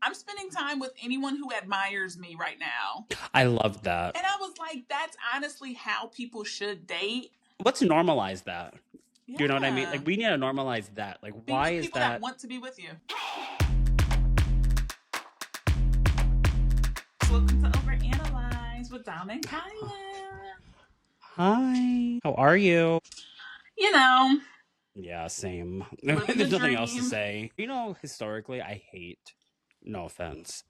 I'm spending time with anyone who admires me right now. I love that. And I was like, that's honestly how people should date. Let's normalize that. Yeah. Do you know what I mean? Like, we need to normalize that. Like, be why with is people that want to be with you. Welcome to Overanalyze with Dom and Kyla. Hi. How are you? You know. Yeah, same. There's nothing else to say. You know, historically, I hate, no offense,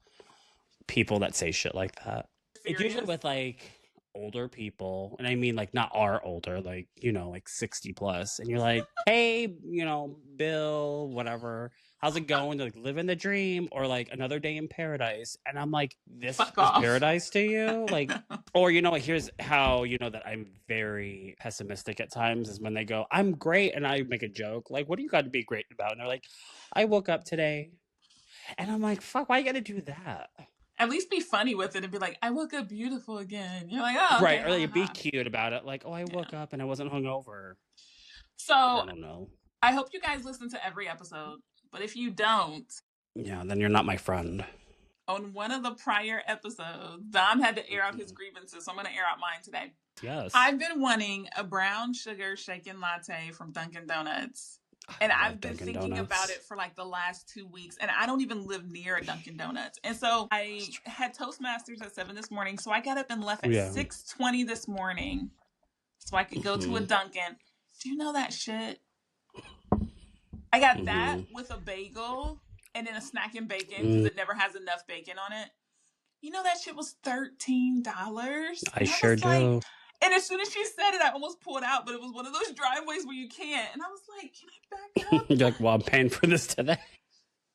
people that say shit like that. It's usually with, like, older people. And I mean, like, not our older, like, you know, like 60 plus. And you're like, hey, you know, Bill, whatever. How's it going? They're like, living the dream, or like another day in paradise. And I'm like, this is paradise to you? Like, or, you know, here's how you know that I'm very pessimistic at times is when they go, I'm great. And I make a joke. Like, what do you got to be great about? And they're like, I woke up today. And I'm like, fuck, why you got to do that? At least be funny with it and be like, I woke up beautiful again. You're like, oh, okay, right. Or like, be cute about it. Like, oh, I woke up and I wasn't hungover. So I don't know. I hope you guys listen to every episode. But if you don't, yeah, then you're not my friend. On one of the prior episodes, Dom had to air out his grievances, so I'm going to air out mine today. Yes. I've been wanting a brown sugar shaken latte from Dunkin' Donuts. And I've been thinking about it for like the last 2 weeks. And I don't even live near a Dunkin' Donuts. And so I had Toastmasters at 7 this morning. So I got up and left at 6:20 this morning so I could go to a Dunkin'. Do you know that shit? I got that with a bagel and then a snack and bacon because it never has enough bacon on it. You know that shit was $13. I sure do. And as soon as she said it, I almost pulled out, but it was one of those driveways where you can't. And I was like, can I back up? You're like, well, I'm paying for this today.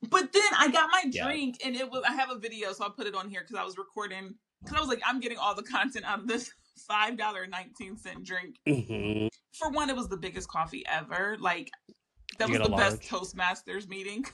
But then I got my drink and I have a video, so I'll put it on here because I was recording. Because I was like, I'm getting all the content out of this $5.19 drink. Mm-hmm. For one, it was the biggest coffee ever. Like, that was the best Toastmasters meeting.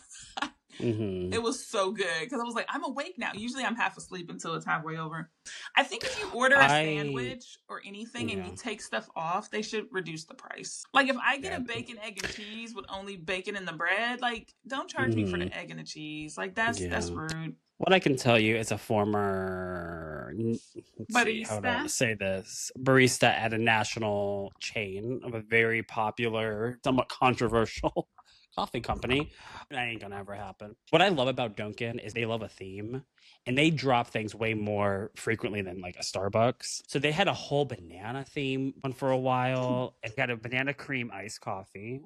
It was so good because I was like, I'm awake now. Usually I'm half asleep until it's halfway over. I think if you order a sandwich or anything and you take stuff off, they should reduce the price. Like if I get a bacon, egg, and cheese with only bacon in the bread, like don't charge me for the egg and the cheese. Like that's rude. What I can tell you is a former barista. How do I want to say this? Barista at a national chain of a very popular, somewhat controversial coffee company. That ain't gonna ever happen. What I love about Dunkin' is they love a theme and they drop things way more frequently than like a Starbucks. So they had a whole banana theme one for a while and got a banana cream iced coffee.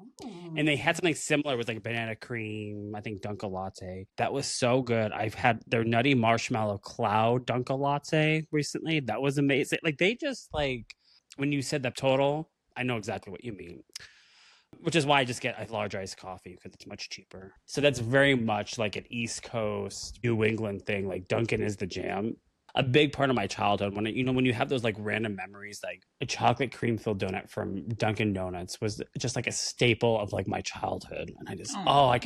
And they had something similar with like a banana cream, I think Dunkin' Latte. That was so good. I've had their nutty marshmallow cloud Dunkin' Latte recently. That was amazing. Like they just like, when you said the total, I know exactly what you mean. Which is why I just get a large iced coffee because it's much cheaper. So that's very much like an East Coast, New England thing. Like Dunkin' is the jam. A big part of my childhood, when you have those like random memories, like a chocolate cream filled donut from Dunkin' Donuts was just like a staple of like my childhood. And I just, I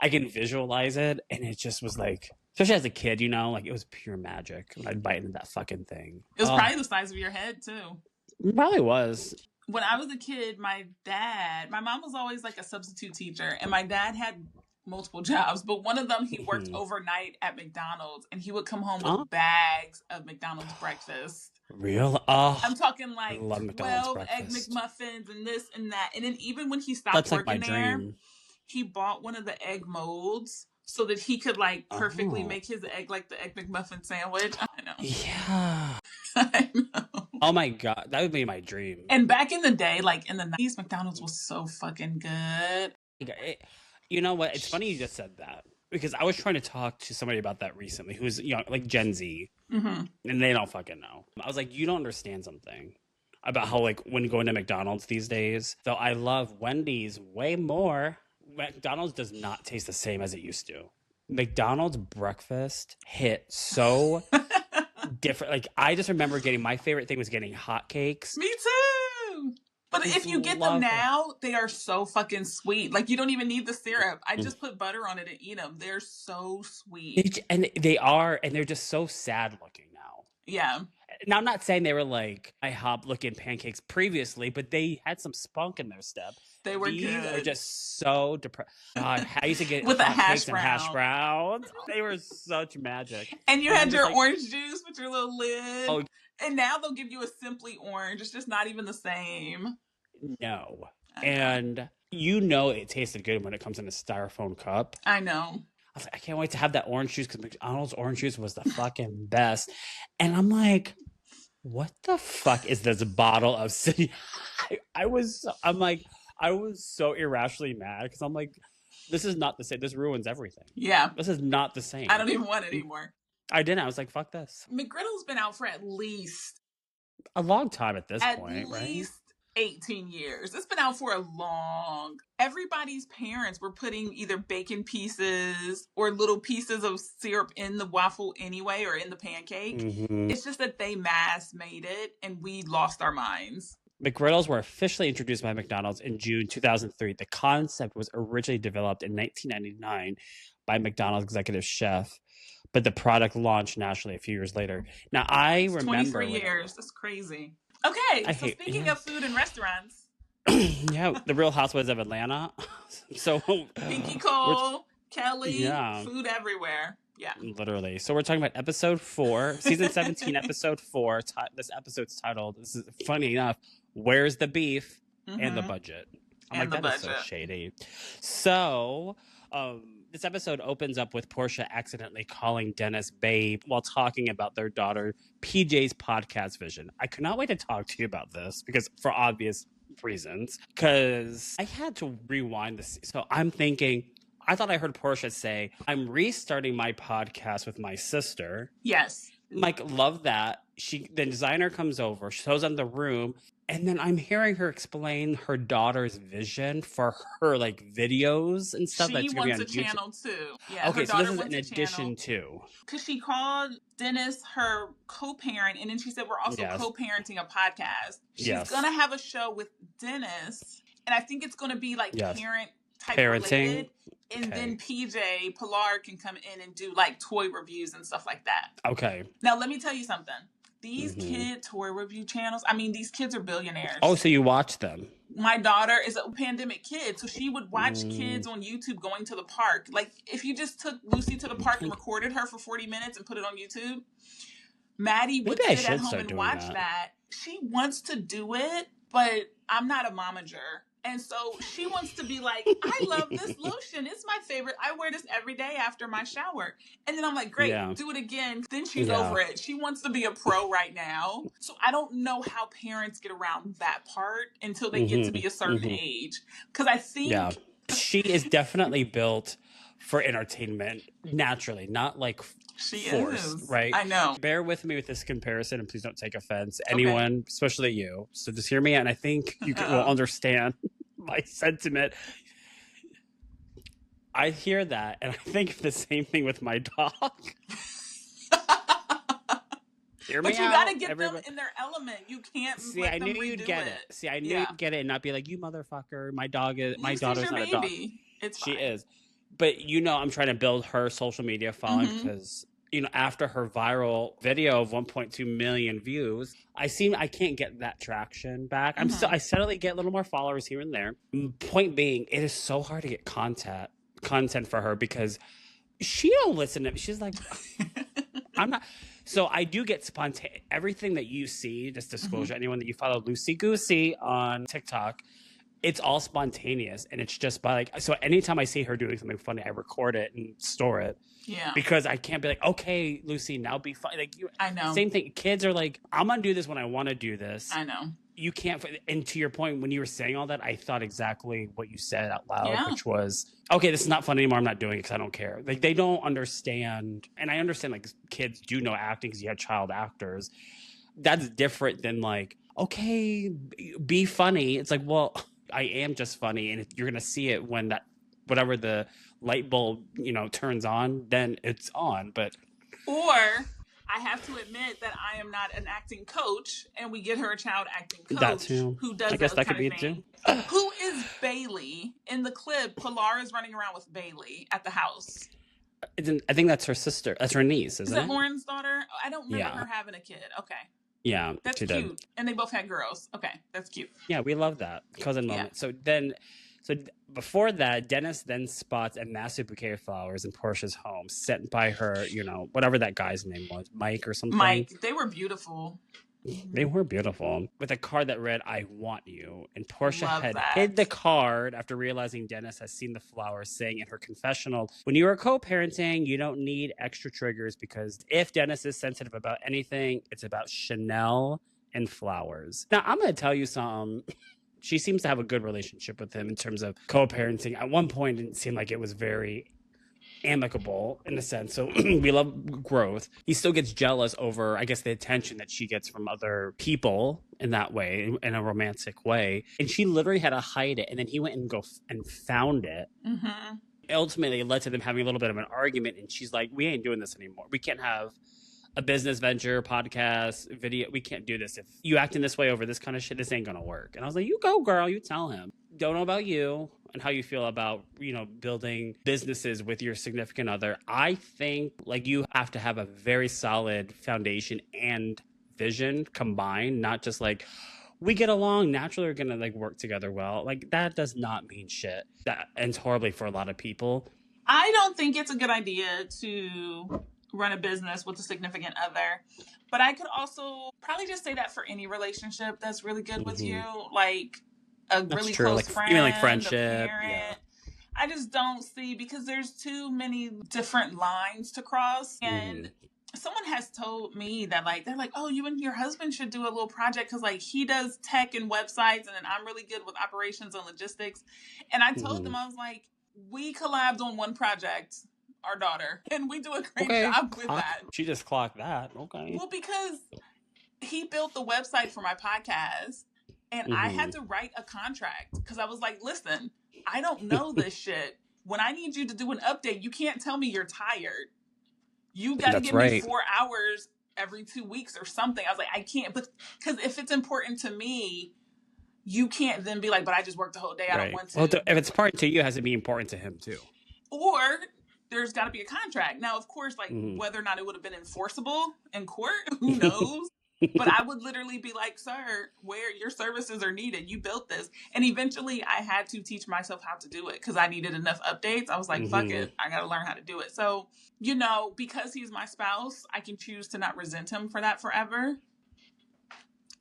can visualize it. And it just was like, especially as a kid, you know, like it was pure magic when I'd bite into that fucking thing. It was probably the size of your head too. It probably was. When I was a kid, my mom was always like a substitute teacher, and my dad had multiple jobs, but one of them he worked overnight at McDonald's, and he would come home with bags of McDonald's breakfast. Real? Oh, I'm talking like 12 egg McMuffins and this and that. And then even when he stopped working there, he bought one of the egg molds so that he could like perfectly make his egg like the egg McMuffin sandwich. I know. Yeah. I know. Oh my God, that would be my dream. And back in the day, like in the 90s, McDonald's was so fucking good. You know what? It's funny you just said that because I was trying to talk to somebody about that recently who's young, like Gen Z, and they don't fucking know. I was like, you don't understand something about how like when going to McDonald's these days, though I love Wendy's way more, McDonald's does not taste the same as it used to. McDonald's breakfast hit so different. Like I just remember my favorite thing was getting hotcakes. Me too. But if you get them now, they are so fucking sweet. Like you don't even need the syrup. I just put butter on it and eat them. They're so sweet. And they are, and they're just so sad looking now. Yeah. Now I'm not saying they were like IHOP looking pancakes previously, but they had some spunk in their step. They were These good. are just so depressed. I used to get with a hotcakes and hash browns. They were such magic. And you had your orange juice with your little lid. Oh. And now they'll give you a Simply Orange. It's just not even the same. No. And it tasted good when it comes in a styrofoam cup. I know. I was like, I can't wait to have that orange juice because McDonald's orange juice was the fucking best. And I'm like, what the fuck is this bottle of City? I was so irrationally mad because I'm like, this is not the same. This ruins everything. Yeah. This is not the same. I don't even want it anymore. I didn't. I was like, fuck this. McGriddle's been out for at least a long time at this point, right? At least 18 years. It's been out for a long. Everybody's parents were putting either bacon pieces or little pieces of syrup in the waffle anyway, or in the pancake. Mm-hmm. It's just that they mass made it and we lost our minds. McGriddles were officially introduced by McDonald's in June 2003. The concept was originally developed in 1999 by McDonald's executive chef, but the product launched nationally a few years later. Now, I remember... 23 years. That's crazy. Okay, so speaking of food and restaurants... yeah, the Real Housewives of Atlanta. So Pinky Cole, Kelli, food everywhere. Yeah. Literally. So we're talking about episode 4, season 17, episode 4. This episode's titled, this is funny enough, Where's the Beef and the Budget? I'm like, that is so shady. So, this episode opens up with Porsha accidentally calling Dennis babe while talking about their daughter PJ's podcast vision. I could not wait to talk to you about this because for obvious reasons, because I had to rewind this. So I'm thinking, I thought I heard Porsha say, I'm restarting my podcast with my sister. Yes. Like, love that. The designer comes over, shows them the room, and then I'm hearing her explain her daughter's vision for her like videos and stuff. She wants a channel too. Yeah. Okay, so this is in addition to. Because she called Dennis her co-parent, and then she said we're also co-parenting a podcast. She's gonna have a show with Dennis, and I think it's gonna be like parent type related. And then PJ Pilar can come in and do like toy reviews and stuff like that. Okay. Now let me tell you something. These kid toy review channels, I mean, these kids are billionaires. Oh, so you watch them? My daughter is a pandemic kid, so she would watch kids on YouTube going to the park. Like, if you just took Lucy to the park and recorded her for 40 minutes and put it on YouTube, Maddie would sit at home and watch that. She wants to do it, but I'm not a momager. And so she wants to be like, I love this lotion. It's my favorite. I wear this every day after my shower. And then I'm like, great, do it again. Then she's over it. She wants to be a pro right now. So I don't know how parents get around that part until they get to be a certain age. Because I think... Yeah. She is definitely built for entertainment naturally, not like forced, right? I know. Bear with me with this comparison and please don't take offense. Anyone, especially you. So just hear me out and I think you will understand my sentiment. I hear that and I think the same thing with my dog. But you gotta get them in their element. You can't let them redo it. See, I knew you'd get it and not be like, you motherfucker, my daughter's not a dog. It's fine. She is. But I'm trying to build her social media following because after her viral video of 1.2 million views, I can't get that traction back. I steadily get a little more followers here and there. Point being, it is so hard to get content for her because she don't listen to me. She's like, I'm not. So I do get spontaneous. Everything that you see, just disclosure, anyone that you follow Loosey Goosey on TikTok, it's all spontaneous. And it's just by like, so anytime I see her doing something funny, I record it and store it. Yeah. Because I can't be like, okay, Lucy, now be funny. Like, I know. Same thing. Kids are like, I'm going to do this when I want to do this. I know. You can't. And to your point, when you were saying all that, I thought exactly what you said out loud, which was, okay, this is not fun anymore. I'm not doing it because I don't care. Like, they don't understand. And I understand, like, kids do know acting because you have child actors. That's different than, like, okay, be funny. It's like, well, I am just funny. And if you're going to see it when that, whatever the light bulb, turns on, then it's on. But. Or I have to admit that I am not an acting coach, and we get her a child acting coach who does. I guess that could be it too. Who is Bailey in the clip? Pilar is running around with Bailey at the house. I think that's her sister. That's her niece, isn't it? Is that Lauren's daughter? I don't remember her having a kid. Okay. Yeah, that's cute. Did. And they both had girls. Okay, that's cute. Yeah, we love that cousin moment. So before that, Dennis then spots a massive bouquet of flowers in Porsha's home, sent by her, whatever that guy's name was, Mike or something. Mike, they were beautiful. They were beautiful. With a card that read, "I want you." And Porsha had hid the card after realizing Dennis has seen the flowers, saying in her confessional, "When you are co-parenting, you don't need extra triggers because if Dennis is sensitive about anything, it's about Chanel and flowers." Now, I'm going to tell you something. She seems to have a good relationship with him in terms of co-parenting. At one point, it didn't seem like it was very amicable in a sense. So we love growth. He still gets jealous over, I guess, the attention that she gets from other people in that way, in a romantic way. And she literally had to hide it. And then he went and found it. Mm-hmm. Ultimately, it led to them having a little bit of an argument. And she's like, we ain't doing this anymore. We can't have a business venture, podcast, video. We can't do this. If you act in this way over this kind of shit, this ain't going to work. And I was like, you go, girl. You tell him. Don't know about you and how you feel about, building businesses with your significant other. I think you have to have a very solid foundation and vision combined, not just we get along naturally, we're going to work together well. That does not mean shit. That ends horribly for a lot of people. I don't think it's a good idea to run a business with a significant other, but I could also probably just say that for any relationship that's really good with you, a really close friend, even friendship, yeah. I just don't see, because there's too many different lines to cross. And someone has told me that they're like, oh, you and your husband should do a little project because he does tech and websites, and then I'm really good with operations and logistics. And I told them, I was like, we collabed on one project, our daughter, and we do a great job with that. She just clocked that. Okay. Well, because he built the website for my podcast, and I had to write a contract because I was like, listen, I don't know this shit. When I need you to do an update, you can't tell me you're tired. You got to give me 4 hours every 2 weeks or something. I was like, I can't, but because if it's important to me, you can't then be like, but I just worked the whole day. I don't want to. Well, if it's important to you, it has to be important to him too. Or there's got to be a contract. Now, of course, whether or not it would have been enforceable in court, who knows? But I would literally be like, sir, where your services are needed, you built this. And eventually I had to teach myself how to do it because I needed enough updates. I was like, fuck it, I got to learn how to do it. So, because he's my spouse, I can choose to not resent him for that forever.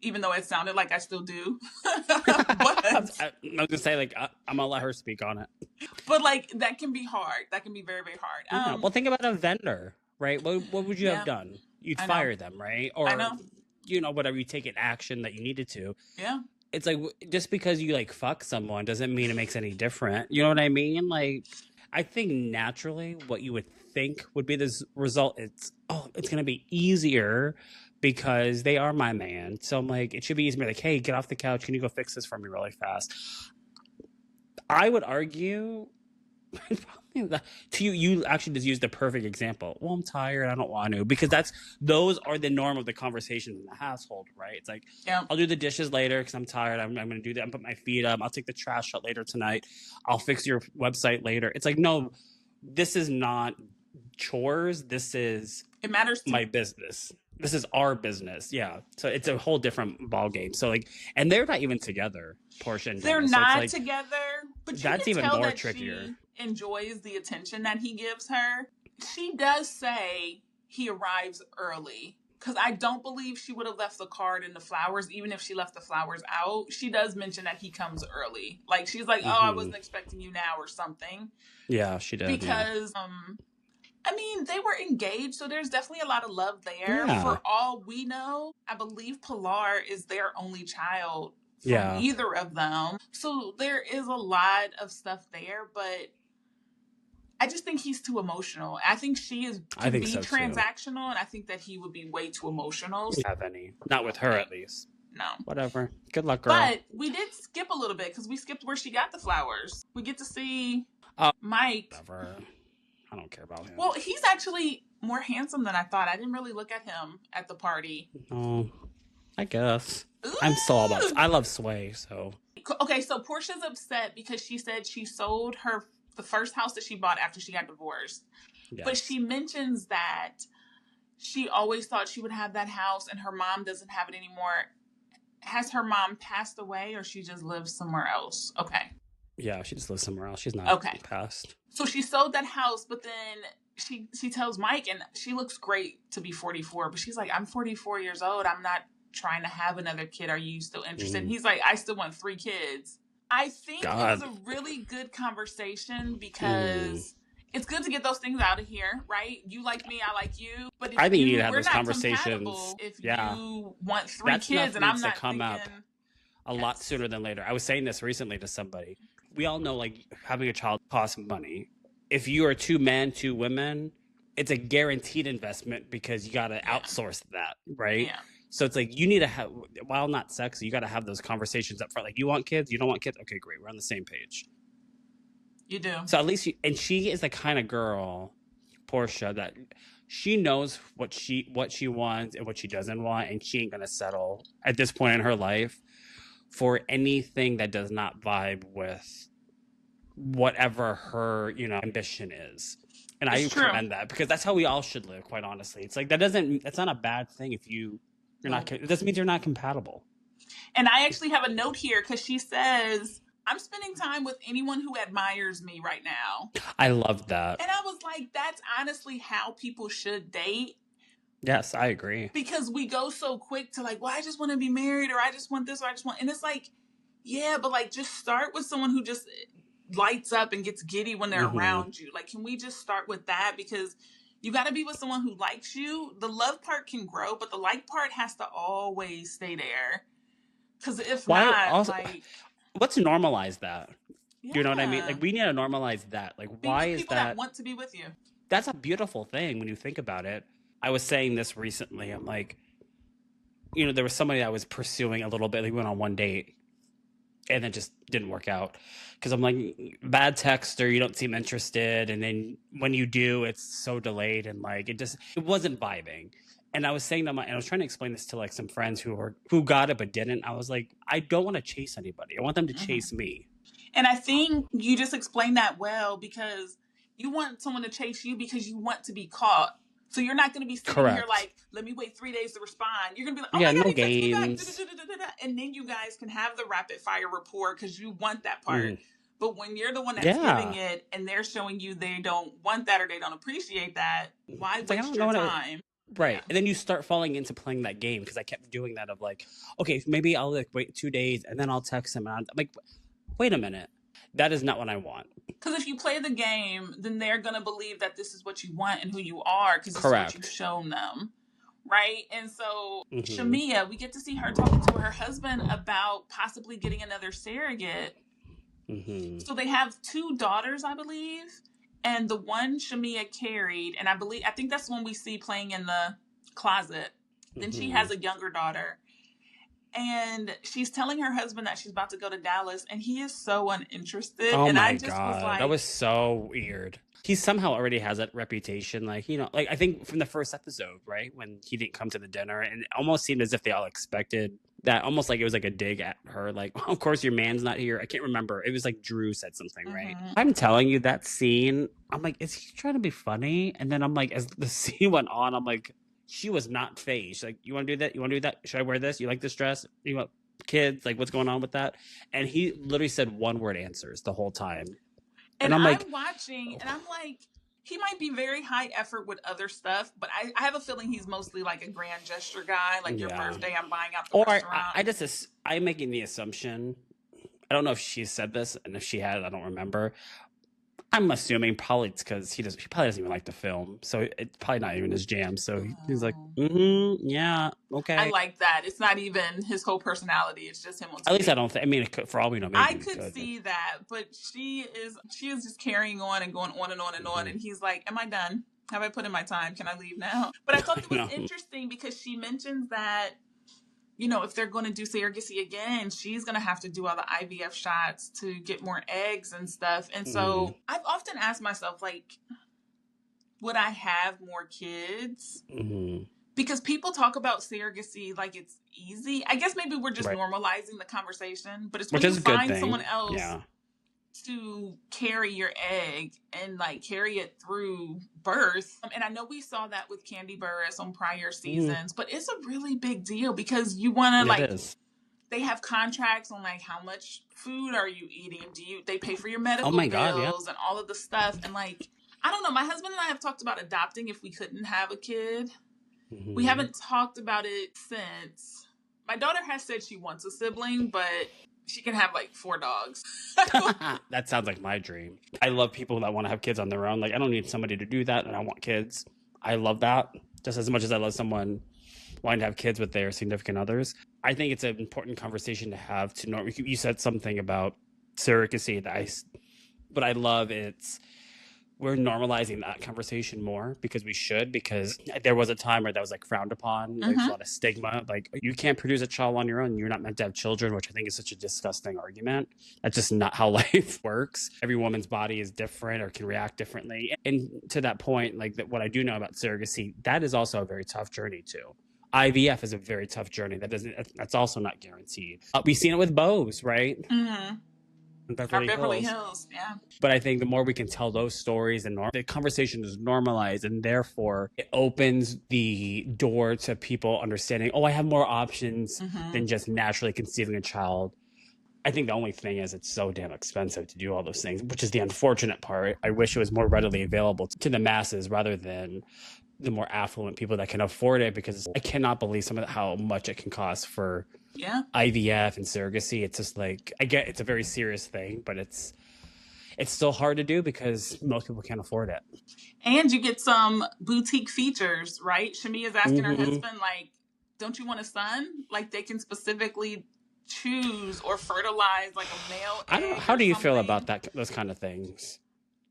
Even though it sounded like I still do. But I was going to say, I'm going to let her speak on it. But, that can be hard. That can be very, very hard. Well, think about a vendor, right? What would you have done? You'd fire them, right? Or, I know. Whatever, you take an action that you needed to. Yeah. It's just because you, fuck someone doesn't mean it makes any different. You know what I mean? I think naturally what you would think would be this result, it's going to be easier because they are my man. So I'm like, it should be easier. Hey, get off the couch. Can you go fix this for me really fast? I would argue to you actually just used the perfect example. Well, I'm tired. I don't want to, because those are the norm of the conversations in the household, right? It's like, I'll do the dishes later because I'm tired. I'm going to do that and put my feet up. I'll take the trash out later tonight. I'll fix your website later. It's like, no, this is not chores. It matters to my business. This is our business. Yeah. So it's a whole different ball game. So and they're not even together, Porsha and Dennis. They're not together, but that's even more trickier. She enjoys the attention that he gives her. She does say he arrives early, because I don't believe she would have left the card and the flowers, even if she left the flowers out. She does mention that he comes early. She's like, oh, I wasn't expecting you now or something. Yeah, she did. Because, they were engaged, so there's definitely a lot of love there. Yeah. For all we know, I believe Pilar is their only child from either of them. So there is a lot of stuff there, but I just think he's too emotional. I think she can be transactional, and I think that he would be way too emotional. Have any? Not with her, at least. No. Whatever. Good luck, girl. But we did skip a little bit, because we skipped where she got the flowers. We get to see Mike. Whatever. I don't care about him. Well, he's actually more handsome than I thought. I didn't really look at him at the party. Oh, I guess. Ooh. I'm so all about. I love Sway, so. Okay, so Porsha's upset because she said she sold the first house that she bought after she got divorced. Yes. But she mentions that she always thought she would have that house and her mom doesn't have it anymore. Has her mom passed away or she just lives somewhere else? Okay. Yeah, she just lives somewhere else. She's not passed. So she sold that house, but then she tells Mike, and she looks great to be 44, but she's like, I'm 44 years old. I'm not trying to have another kid. Are you still interested? And he's like, I still want 3 kids. I think it was a really good conversation because it's good to get those things out of here, right? You like me, I like you. But if I think you need to have those conversations. If you want 3 kids and I'm not come up a lot sooner than later. I was saying this recently to somebody. We all know, like, having a child costs money. If you are 2 men, 2 women, it's a guaranteed investment because you got to outsource that, right? Yeah. So it's like you need to have, while not sexy, you got to have those conversations up front. Like, you want kids? You don't want kids? Okay, great. We're on the same page. You do. So at least and she is the kind of girl, Porsha, that she knows what she wants and what she doesn't want, and she ain't going to settle at this point in her life for anything that does not vibe with whatever her, ambition is. And I commend that because that's how we all should live, quite honestly. It's like that's not a bad thing if you're not, it doesn't mean you're not compatible. And I actually have a note here because she says, I'm spending time with anyone who admires me right now. I love that. And I was like, that's honestly how people should date. Yes, I agree. Because we go so quick to like, well, I just want to be married, or I just want this, or I just want, and it's like, yeah, but like just start with someone who just lights up and gets giddy when they're around you. Like, can we just start with that? Because you got to be with someone who likes you. The love part can grow, but the like part has to always stay there. Because if let's normalize that. Yeah. You know what I mean? Like, we need to normalize that. Like, why is people that want to be with you? That's a beautiful thing when you think about it. I was saying this recently. I'm like, there was somebody I was pursuing a little bit. We went on one date and it just didn't work out. Because I'm like, bad texter, you don't seem interested. And then when you do, it's so delayed. And like, it wasn't vibing. And I was saying and I was trying to explain this to like some friends who got it but didn't. I was like, I don't want to chase anybody. I want them to chase me. And I think you just explained that well, because you want someone to chase you because you want to be caught. So you're not going to be sitting here like, let me wait 3 days to respond. You're going to be like, oh my God, no games. And then you guys can have the rapid fire rapport because you want that part. But when you're the one that's giving it and they're showing you they don't want that or they don't appreciate that, why waste your time? Right. Yeah. And then you start falling into playing that game, because I kept doing that of like, okay, maybe I'll like wait 2 days and then I'll text him. And I'm like, wait a minute. That is not what I want. Because if you play the game, then they're going to believe that this is what you want and who you are, because it's what you've shown them. Right? And so Shamea, we get to see her talking to her husband about possibly getting another surrogate. So they have 2 daughters, I believe. And the one Shamea carried, and I think that's the one we see playing in the closet. Then she has a younger daughter. And she's telling her husband that she's about to go to Dallas, and he is so uninterested. Oh and my I just God, was like, that was so weird. He somehow already has that reputation, like, like I think from the first episode, right, when he didn't come to the dinner, and it almost seemed as if they all expected that, almost like it was like a dig at her, like, of course your man's not here. I can't remember. It was like Drew said something, right? I'm telling you, that scene, I'm like, is he trying to be funny? And then I'm like, as the scene went on, I'm like, she was not phased. She's like, you want to do that? You want to do that? Should I wear this? You like this dress? You want kids? Like, what's going on with that? And he literally said 1-word answers the whole time. And I'm like, watching, and I'm like, he might be very high effort with other stuff, but I have a feeling he's mostly like a grand gesture guy. Like, your birthday, I'm buying out the restaurant. I'm making the assumption. I don't know if she said this, and if she had, I don't remember. I'm assuming probably it's because he probably doesn't even like the film, so it's probably not even his jam. So he's like, yeah, okay. I like that. It's not even his whole personality. It's just him on TV. At least I don't think. I mean, for all we know, maybe I could see that, but she is just carrying on and going on and on and on. And he's like, "Am I done? Have I put in my time? Can I leave now?" But I thought it was interesting because she mentions that, if they're going to do surrogacy again, she's going to have to do all the IVF shots to get more eggs and stuff. And so I've often asked myself, like, would I have more kids? Because people talk about surrogacy like it's easy. I guess maybe we're just normalizing the conversation, but it's when you find someone else to carry your egg and like carry it through birth. And I know we saw that with Candy Burris on prior seasons, but it's a really big deal because you want to they have contracts on like how much food are you eating? They pay for your medical bills and all of the stuff. And like, I don't know, my husband and I have talked about adopting if we couldn't have a kid. Mm-hmm. We haven't talked about it since. My daughter has said she wants a sibling, but she can have like 4 dogs. That sounds like my dream. I love people that want to have kids on their own. Like, I don't need somebody to do that, and I want kids. I love that just as much as I love someone wanting to have kids with their significant others. I think it's an important conversation to have. You said something about surrogacy but I love we're normalizing that conversation more because we should, because there was a time where that was like frowned upon. There's a lot of stigma. Like, you can't produce a child on your own. You're not meant to have children, which I think is such a disgusting argument. That's just not how life works. Every woman's body is different or can react differently. And to that point, like what I do know about surrogacy, that is also a very tough journey too. IVF is a very tough journey. That's also not guaranteed. We've seen it with Bose, right? Mm-hmm. Beverly Hills, yeah. But I think the more we can tell those stories and the conversation is normalized, and therefore it opens the door to people understanding, I have more options than just naturally conceiving a child. I think the only thing is it's so damn expensive to do all those things, which is the unfortunate part. I wish it was more readily available to the masses rather than the more affluent people that can afford it, because I cannot believe how much it can cost for IVF and surrogacy. It's just like, I get it's a very serious thing, but it's still hard to do because most people can't afford it. And you get some boutique features, right? Shamea's asking her husband, like, don't you want a son? Like, they can specifically choose or fertilize like a male egg. How do you feel about those kind of things?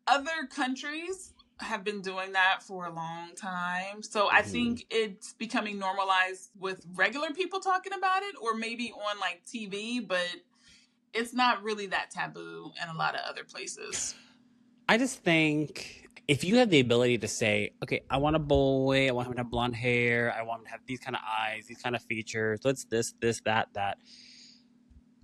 Other countries have been doing that for a long time. So I think it's becoming normalized with regular people talking about it, or maybe on like TV, but it's not really that taboo in a lot of other places. I just think if you have the ability to say, okay, I want a boy, I want him to have blonde hair, I want him to have these kind of eyes, these kind of features, let's this, that.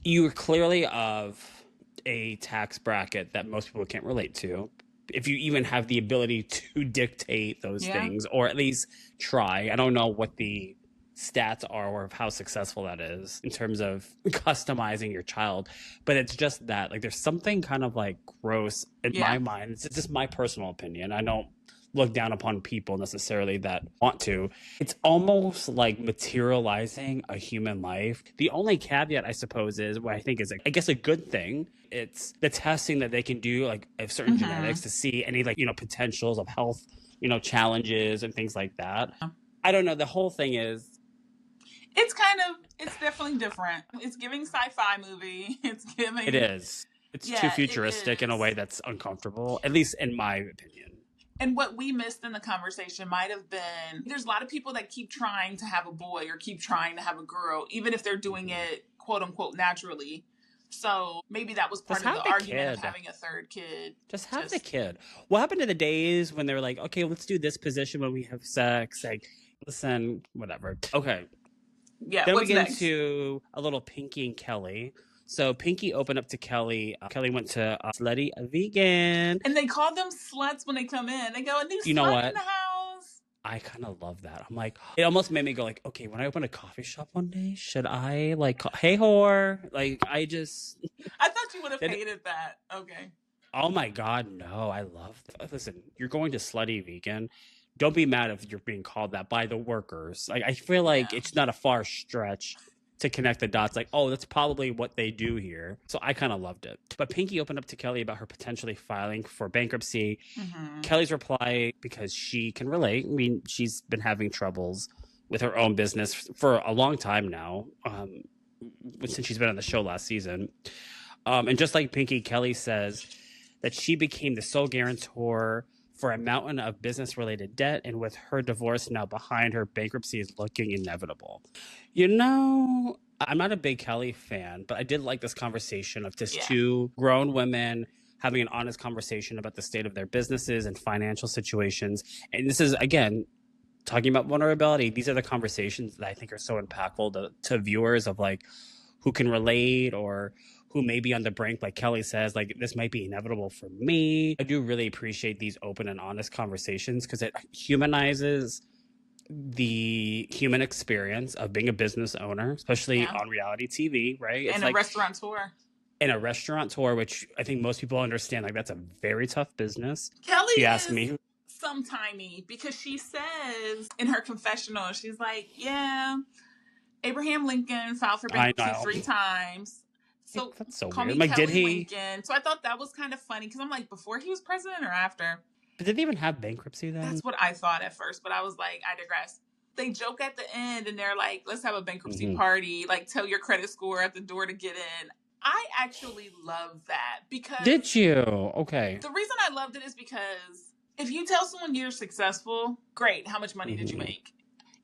You're clearly of a tax bracket that most people can't relate to. If you even have the ability to dictate those things, or at least try. I don't know what the stats are or how successful that is in terms of customizing your child, but it's just that, like, there's something kind of like gross in my mind. It's just my personal opinion. I don't look down upon people necessarily that want to. It's almost like materializing a human life. The only caveat, I suppose, is what I think is, I guess, a good thing. It's the testing that they can do, like, of certain genetics to see any, like, potentials of health, challenges and things like that. I don't know. The whole thing is, it's definitely different. It's giving sci-fi movie. It is. It's too futuristic in a way that's uncomfortable, at least in my opinion. And what we missed in the conversation might have been, there's a lot of people that keep trying to have a boy or keep trying to have a girl, even if they're doing it, quote unquote, naturally. So maybe that was part of the argument of having a third kid. Just have the kid. What happened to the days when they were like, okay, let's do this position when we have sex? Like, listen, whatever. Okay. Yeah. Then we get into a little Pinky and Kelli. So Pinky opened up to Kelli. Kelli went to Slutty Vegan. And they call them sluts when they come in. They go, a new slut in the house. I kind of love that. I'm like, it almost made me go like, okay, when I open a coffee shop one day, should I like, hey whore? Like, I thought you would have hated that. Okay. Oh my God, no. I love that. Listen, you're going to Slutty Vegan. Don't be mad if you're being called that by the workers. Like, I feel like it's not a far stretch to connect the dots, like, that's probably what they do here. So I kind of loved it. But Pinky opened up to Kelli about her potentially filing for bankruptcy. Kelli's reply, because she can relate. I mean, she's been having troubles with her own business for a long time now, since she's been on the show last season. And just like Pinky, Kelli says that she became the sole guarantor for a mountain of business-related debt, and with her divorce now behind her, bankruptcy is looking inevitable. I'm not a big Kelli fan, but I did like this conversation of just two grown women having an honest conversation about the state of their businesses and financial situations. And this is, again, talking about vulnerability. These are the conversations that I think are so impactful to viewers, of like, who can relate or who may be on the brink, like Kelli says, like this might be inevitable for me. I do really appreciate these open and honest conversations because it humanizes the human experience of being a business owner, especially on reality TV, right? It's and a restaurateur. And a restaurateur, which I think most people understand, like that's a very tough business. Kelli asked me sometimey because she says in her confessional, she's like, yeah, Abraham Lincoln filed for bankruptcy 3 times. So that's so call weird. Me like, Kelli did he? Lincoln. So I thought that was kind of funny because I'm like, before he was president or after? But did they even have bankruptcy then? That's what I thought at first, but I was like, I digress. They joke at the end and they're like, let's have a bankruptcy party. Like, tell your credit score at the door to get in. I actually love that because... Did you? Okay. The reason I loved it is because if you tell someone you're successful, great, how much money did you make?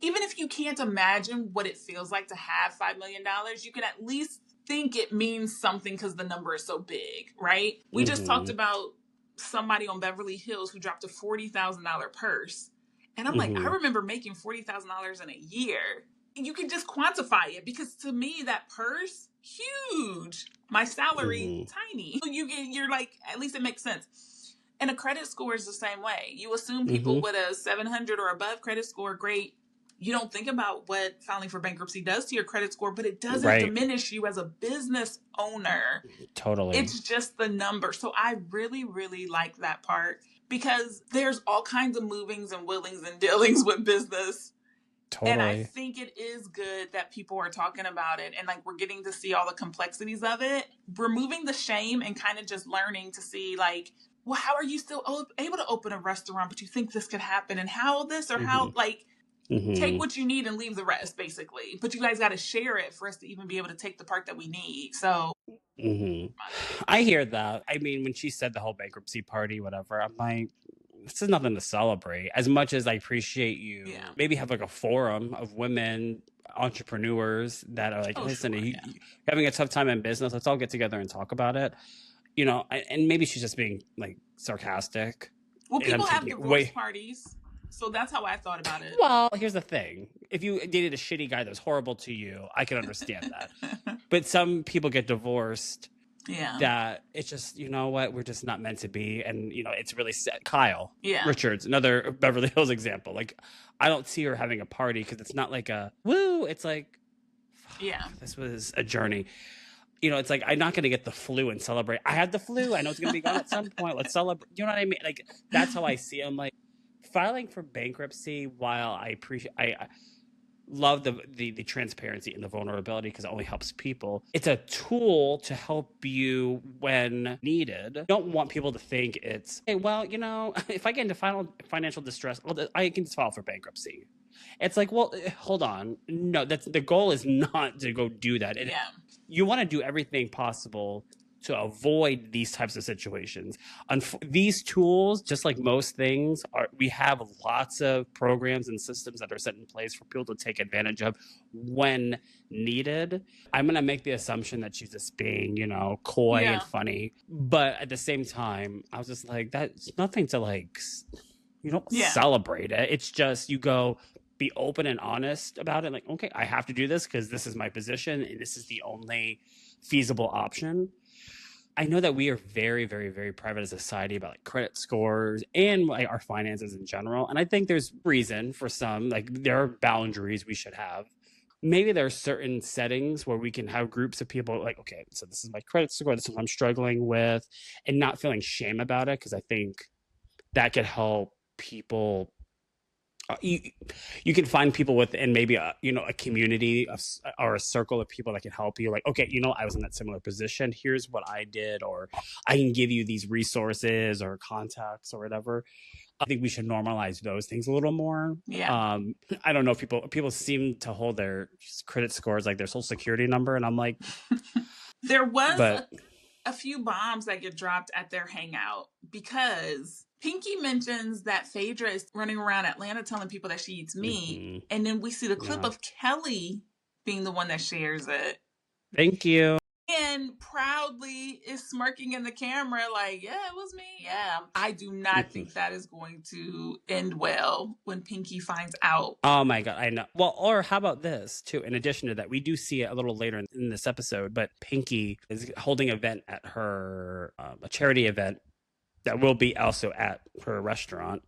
Even if you can't imagine what it feels like to have $5 million, you can at least think it means something because the number is so big, right? We just talked about somebody on Beverly Hills who dropped a $40,000 purse. And I'm like, I remember making $40,000 in a year. You can just quantify it because to me, that purse, huge. My salary, tiny. You're like, at least it makes sense. And a credit score is the same way. You assume people with a 700 or above credit score, great. You don't think about what filing for bankruptcy does to your credit score, but it doesn't diminish you as a business owner. Totally. It's just the number. So I really, really like that part because there's all kinds of movings and willings and dealings with business. Totally. And I think it is good that people are talking about it and like we're getting to see all the complexities of it, removing the shame and kind of just learning to see like, well, how are you still able to open a restaurant, but you think this could happen and how this or how like, take what you need and leave the rest, basically. But you guys got to share it for us to even be able to take the part that we need. So I hear that. I mean, when she said the whole bankruptcy party, whatever, I'm like, this is nothing to celebrate. As much as I appreciate you, maybe have like a forum of women entrepreneurs that are like, listen, you're having a tough time in business. Let's all get together and talk about it. You know, and maybe she's just being like sarcastic. Well, people have divorce parties. So that's how I thought about it. Well, here's the thing. If you dated a shitty guy that was horrible to you, I can understand that. But some people get divorced that it's just, you know what, we're just not meant to be. And, you know, it's really sad. Kyle Richards, another Beverly Hills example. Like, I don't see her having a party because it's not like a woo. It's like, this was a journey. You know, it's like, I'm not going to get the flu and celebrate. I had the flu. I know it's going to be gone at some point. Let's celebrate. You know what I mean? Like, that's how I see it. I'm like, filing for bankruptcy, while I appreciate, I love the transparency and the vulnerability because it only helps people. It's a tool to help you when needed. I don't want people to think it's, hey, well, you know, if I get into financial distress, well, I can just file for bankruptcy. It's like, well, hold on. No, that's the goal is not to go do that. You want to do everything possible to avoid these types of situations. These tools, just like most things, we have lots of programs and systems that are set in place for people to take advantage of when needed. I'm going to make the assumption that she's just being, you know, coy and funny. But at the same time, I was just like, that's nothing to like, you don't celebrate it. It's just, you go, be open and honest about it. Like, okay, I have to do this because this is my position and this is the only feasible option. I know that we are very, very, very private as a society about like credit scores and like our finances in general. And I think there's reason for some, like there are boundaries we should have. Maybe there are certain settings where we can have groups of people like, okay, so this is my credit score. This is what I'm struggling with and not feeling shame about it. Cause I think that could help people. You can find people within maybe a community or a circle of people that can help you. Like, okay, you know, I was in that similar position. Here's what I did, or I can give you these resources or contacts or whatever. I think we should normalize those things a little more. Yeah. I don't know if people seem to hold their credit scores like their social security number, and I'm like, there was a few bombs that get dropped at their hangout because Pinky mentions that Phaedra is running around Atlanta telling people that she eats meat. And then we see the clip of Kelli being the one that shares it. Thank you. and proudly is smirking in the camera like, yeah, it was me. Yeah. I do not think that is going to end well when Pinky finds out. Oh my God, I know. Well, or how about this too? In addition to that, we do see it a little later in this episode, but Pinky is holding an event at her, a charity event that will be also at her restaurant.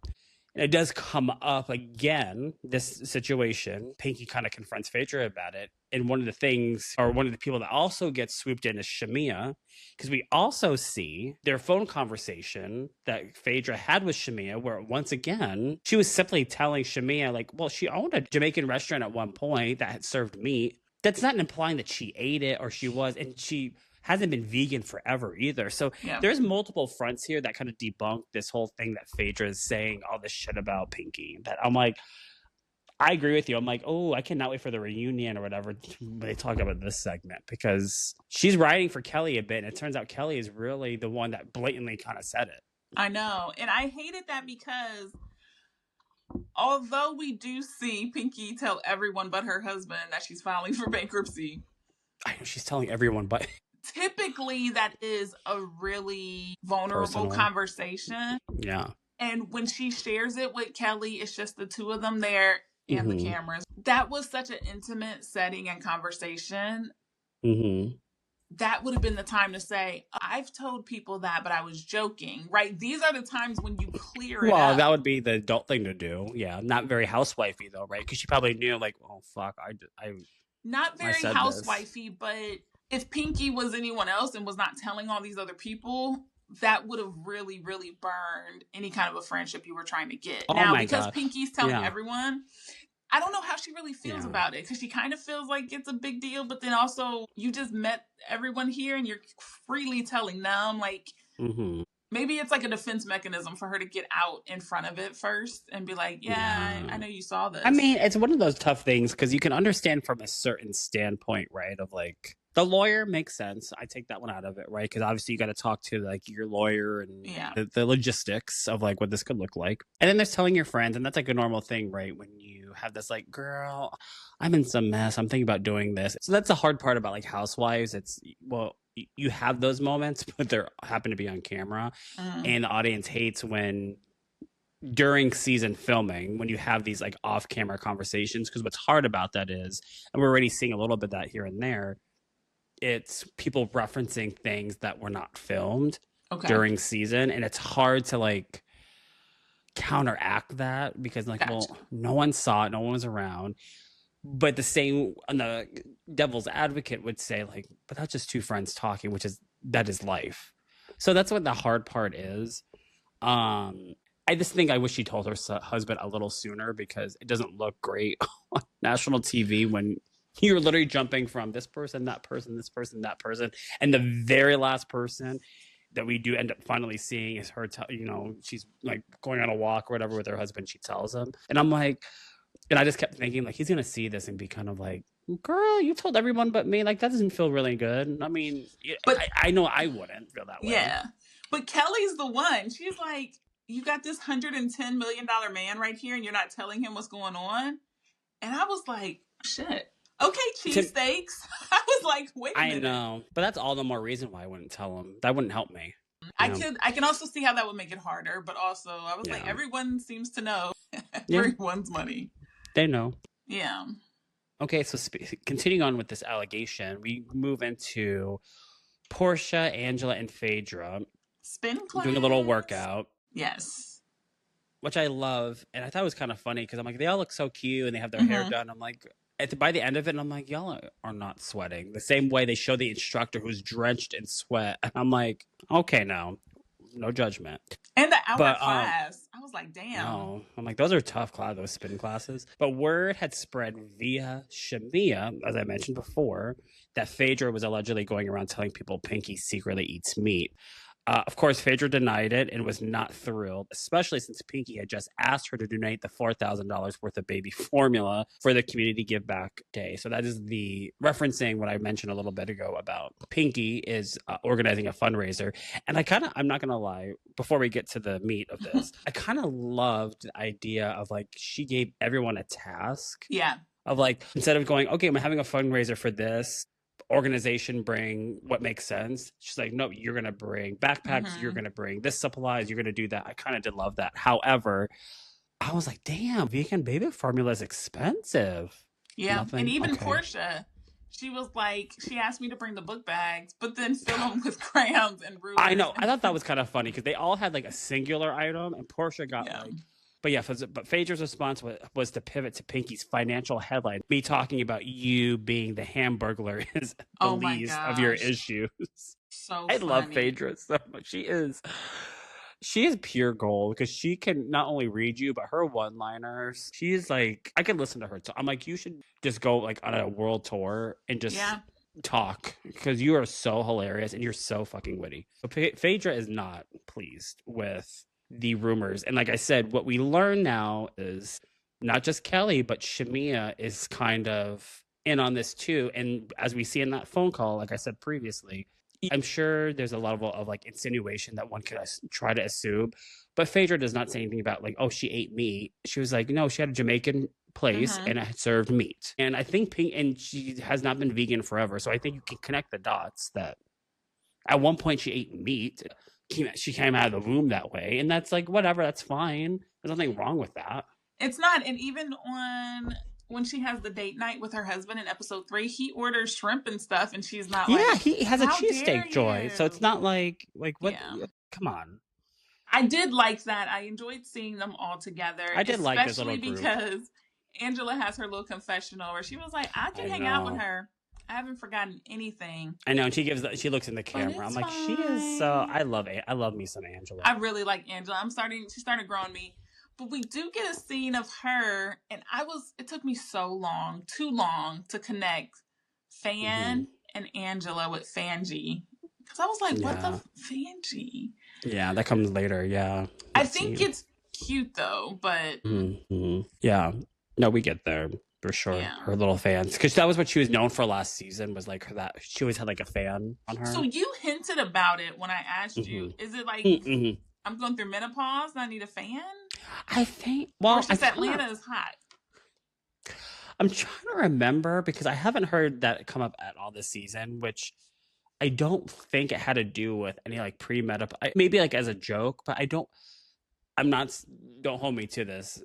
And it does come up again, this situation. Pinky kind of confronts Phaedra about it. And one of the things, or one of the people that also gets swooped in is Shamea, because we also see their phone conversation that Phaedra had with Shamea, where once again, she was simply telling Shamea, like, well, she owned a Jamaican restaurant at one point that had served meat. That's not implying that she ate it or she was, and she hasn't been vegan forever either. So there's multiple fronts here that kind of debunk this whole thing that Phaedra is saying all this shit about Pinky. That I'm like, I agree with you. I'm like, oh, I cannot wait for the reunion or whatever when they talk about this segment, because she's writing for Kelli a bit. And it turns out Kelli is really the one that blatantly kind of said it. I know. And I hated that because although we do see Pinky tell everyone but her husband that she's filing for bankruptcy. I know she's telling everyone but... Typically, that is a really vulnerable conversation. Yeah. And when she shares it with Kelli, it's just the two of them there and the cameras. That was such an intimate setting and conversation. That would have been the time to say, I've told people that, but I was joking, right? These are the times when you clear it up. Well, that would be the adult thing to do. Yeah. Not very housewifey, though, right? Because she probably knew, like, oh, fuck, I not very housewifey, but... if Pinky was anyone else and was not telling all these other people, that would have really, really burned any kind of a friendship you were trying to get. Now, because Pinky's telling everyone, I don't know how she really feels about it, because she kind of feels like it's a big deal, but then also you just met everyone here and you're freely telling them, like, maybe it's like a defense mechanism for her to get out in front of it first and be like, I know you saw this. I mean, it's one of those tough things because you can understand from a certain standpoint, right, of like, the lawyer makes sense. I take that one out of it, right? Because obviously you got to talk to like your lawyer and the logistics of like what this could look like. And then there's telling your friends, and that's like a normal thing, right? When you have this like, girl, I'm in some mess. I'm thinking about doing this. So that's the hard part about like housewives. It's, well, you have those moments, but they happen to be on camera. And the audience hates when during season filming, when you have these like off-camera conversations, because what's hard about that is, and we're already seeing a little bit of that here and there, it's people referencing things that were not filmed during season. And it's hard to like counteract that because like, well, no one saw it. No one was around. But the same, and the devil's advocate would say like, but that's just two friends talking, that is life. So that's what the hard part is. I just think I wish she told her husband a little sooner, because it doesn't look great on national TV when you're literally jumping from this person, that person, this person, that person. And the very last person that we do end up finally seeing is her, she's like going on a walk or whatever with her husband. She tells him. And I'm like, and I just kept thinking like, he's going to see this and be kind of like, girl, you told everyone but me. Like, that doesn't feel really good. I mean, but I know I wouldn't feel that way. Yeah. But Kelly's the one. She's like, you got this $110 million man right here and you're not telling him what's going on. And I was like, shit. Okay, cheesesteaks. I was like, wait a minute. I know. But that's all the more reason why I wouldn't tell him. That wouldn't help me. I can also see how that would make it harder. But also, I was like, everyone seems to know everyone's money. They know. Yeah. Okay, so continuing on with this allegation, we move into Porsha, Angela, and Phaedra. Spin class. Doing a little workout. Yes. Which I love. And I thought it was kind of funny because I'm like, they all look so cute and they have their hair done. I'm like... by the end of it, I'm like, y'all are not sweating. The same way they show the instructor who's drenched in sweat. And I'm like, okay, no judgment. And the hour class, I was like, damn. No, I'm like, those are tough class, those spin classes. But word had spread via Shamea, as I mentioned before, that Phaedra was allegedly going around telling people Pinky secretly eats meat. Of course, Phaedra denied it and was not thrilled, especially since Pinky had just asked her to donate the $4,000 worth of baby formula for the Community Give Back Day. So that is the referencing what I mentioned a little bit ago about Pinky is organizing a fundraiser. And I'm not going to lie, before we get to the meat of this, I kind of loved the idea of like, she gave everyone a task. Yeah. Of like, instead of going, okay, I'm having a fundraiser for this, organization bring what makes sense. She's like, no, you're going to bring backpacks. You're going to bring this supplies. You're going to do that. I kind of did love that. However, I was like, damn, vegan baby formula is expensive. Yeah. Nothing? And even Porsha, she was like, she asked me to bring the book bags, but then fill them with crayons and rulers. I know. I thought that was kind of funny because they all had like a singular item, and Porsha got like. But yeah, but Phaedra's response was to pivot to Pinky's financial headline. Me talking about you being the Hamburglar is the least of your issues. So I love Phaedra so much. She is pure gold because she can not only read you, but her one-liners. She's like, I can listen to her. I'm like, you should just go like on a world tour and just talk because you are so hilarious and you're so fucking witty. So Phaedra is not pleased with the rumors. And like I said, what we learn now is not just Kelli, but Shamea is kind of in on this too. And as we see in that phone call, like I said previously, I'm sure there's a level of like insinuation that one could try to assume. But Phaedra does not say anything about like, oh, she ate meat. She was like, no, she had a Jamaican place and it served meat. And I think and she has not been vegan forever. So I think you can connect the dots that at one point she ate meat. She came out of the womb that way, and that's like whatever, that's fine. There's nothing wrong with that. It's not. And even when she has the date night with her husband in episode 3, he orders shrimp and stuff, and she's not like, he has a cheesesteak, Joy. So it's not like what? Yeah. Come on. I did like that. I enjoyed seeing them all together. I did like this little group, because Angela has her little confessional where she was like, I can hang out with her. I haven't forgotten anything. I know, and she looks in the camera. I'm like, fine. She is so. I love me some Angela. I really like Angela. She started growing me, but we do get a scene of her, and it took me too long to connect Fan and Angela with Fanji, because I was like, what the Fanji? Yeah, that comes later. Yeah, I think it's cute though, but yeah, no, we get there. For sure, her little fans, because that was what she was known for last season. Was like that she always had like a fan on her. So you hinted about it when I asked you. Is it like I'm going through menopause and I need a fan? I think. Well, Atlanta is hot. I'm trying to remember because I haven't heard that come up at all this season, which I don't think it had to do with any like pre-menopause. Maybe like as a joke, but I don't. Don't hold me to this.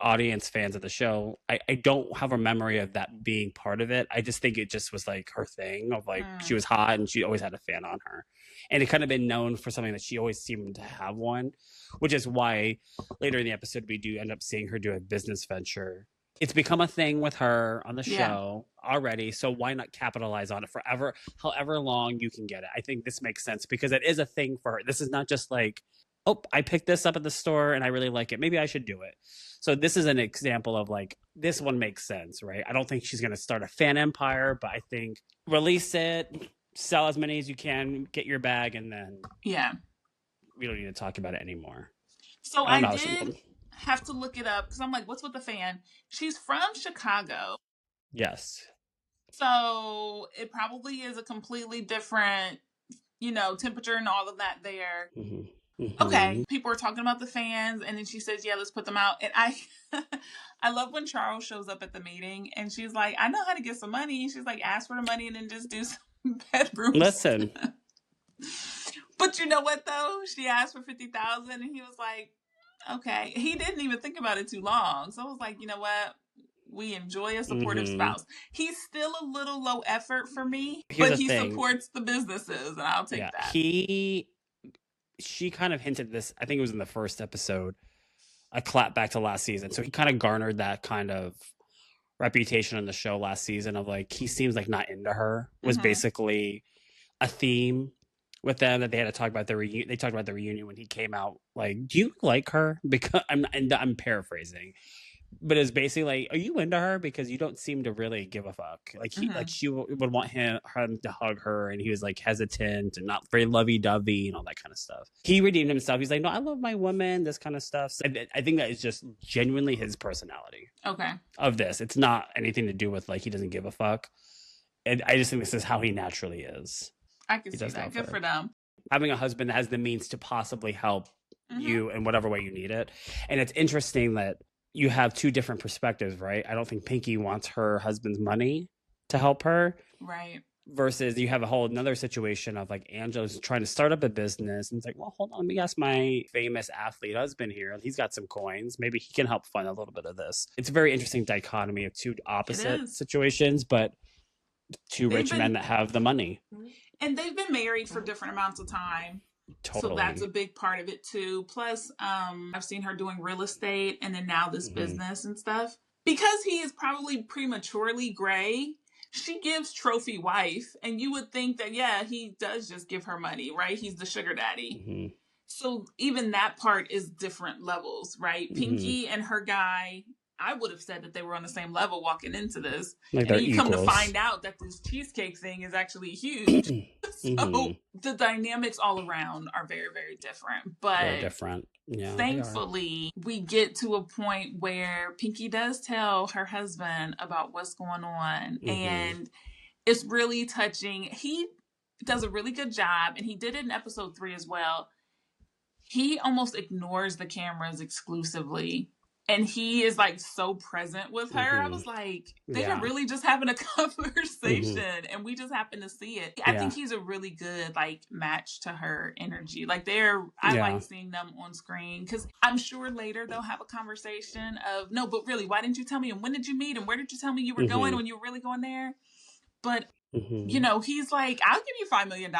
Audience fans of the show, I don't have a memory of that being part of it. I just think it just was like her thing of like she was hot and she always had a fan on her. And it kind of been known for something that she always seemed to have one, which is why later in the episode we do end up seeing her do a business venture. It's become a thing with her on the show already, so why not capitalize on it forever, however long you can get it. I think this makes sense because it is a thing for her. This is not just like, oh, I picked this up at the store and I really like it. Maybe I should do it. So this is an example of like, this one makes sense, right? I don't think she's going to start a fan empire, but I think release it, sell as many as you can, get your bag, and then we don't need to talk about it anymore. So I did have to look it up because I'm like, what's with the fan? She's from Chicago. Yes. So it probably is a completely different, temperature and all of that there. Okay, people were talking about the fans, and then she says, let's put them out. And I love when Charles shows up at the meeting, and she's like, I know how to get some money. She's like, ask for the money and then just do some bedrooms. Listen. But you know what, though? She asked for $50,000, and he was like, okay. He didn't even think about it too long. So I was like, you know what? We enjoy a supportive spouse. He's still a little low effort for me, but he supports the businesses, and I'll take that. She kind of hinted this, I think it was in the first episode, a clap back to last season. So he kind of garnered that kind of reputation on the show last season of like, he seems like not into her, was basically a theme with them that they had to talk about the reunion. They talked about the reunion when he came out. Like, do you like her? Because I'm paraphrasing. But it's basically like, are you into her? Because you don't seem to really give a fuck. Like she would want him to hug her, and he was like hesitant and not very lovey-dovey and all that kind of stuff. He redeemed himself. He's like, no, I love my woman, this kind of stuff. So I think that is just genuinely his personality. Okay. Of this. It's not anything to do with like he doesn't give a fuck. And I just think this is how he naturally is. I can see that. Good for them. Having a husband that has the means to possibly help you in whatever way you need it. And it's interesting that you have two different perspectives, right? I don't think Pinky wants her husband's money to help her. Right. Versus you have a whole another situation of like Angela's trying to start up a business and it's like, well, hold on, let me ask my famous athlete husband here. He's got some coins. Maybe he can help fund a little bit of this. It's a very interesting dichotomy of two opposite situations, but two rich men that have the money. And they've been married for different amounts of time. Totally. So that's a big part of it too. Plus, I've seen her doing real estate and then now this business and stuff. Because he is probably prematurely gray, she gives trophy wife, and you would think that, yeah, he does just give her money, right? He's the sugar daddy. So even that part is different levels, right? Pinky and her guy, I would have said that they were on the same level walking into this. Like and you equals. Come to find out that this cheesecake thing is actually huge. So the dynamics all around are very, very different. But very different. Yeah, thankfully, we get to a point where Pinky does tell her husband about what's going on. And it's really touching. He does a really good job. And he did it in episode 3 as well. He almost ignores the cameras exclusively. And he is like so present with her. I was like, they are really just having a conversation and we just happen to see it. I think he's a really good like match to her energy. Like I like seeing them on screen because I'm sure later they'll have a conversation of, no, but really, why didn't you tell me? And when did you meet? And where did you tell me you were going when you were really going there? But, you know, he's like, I'll give you $5 million.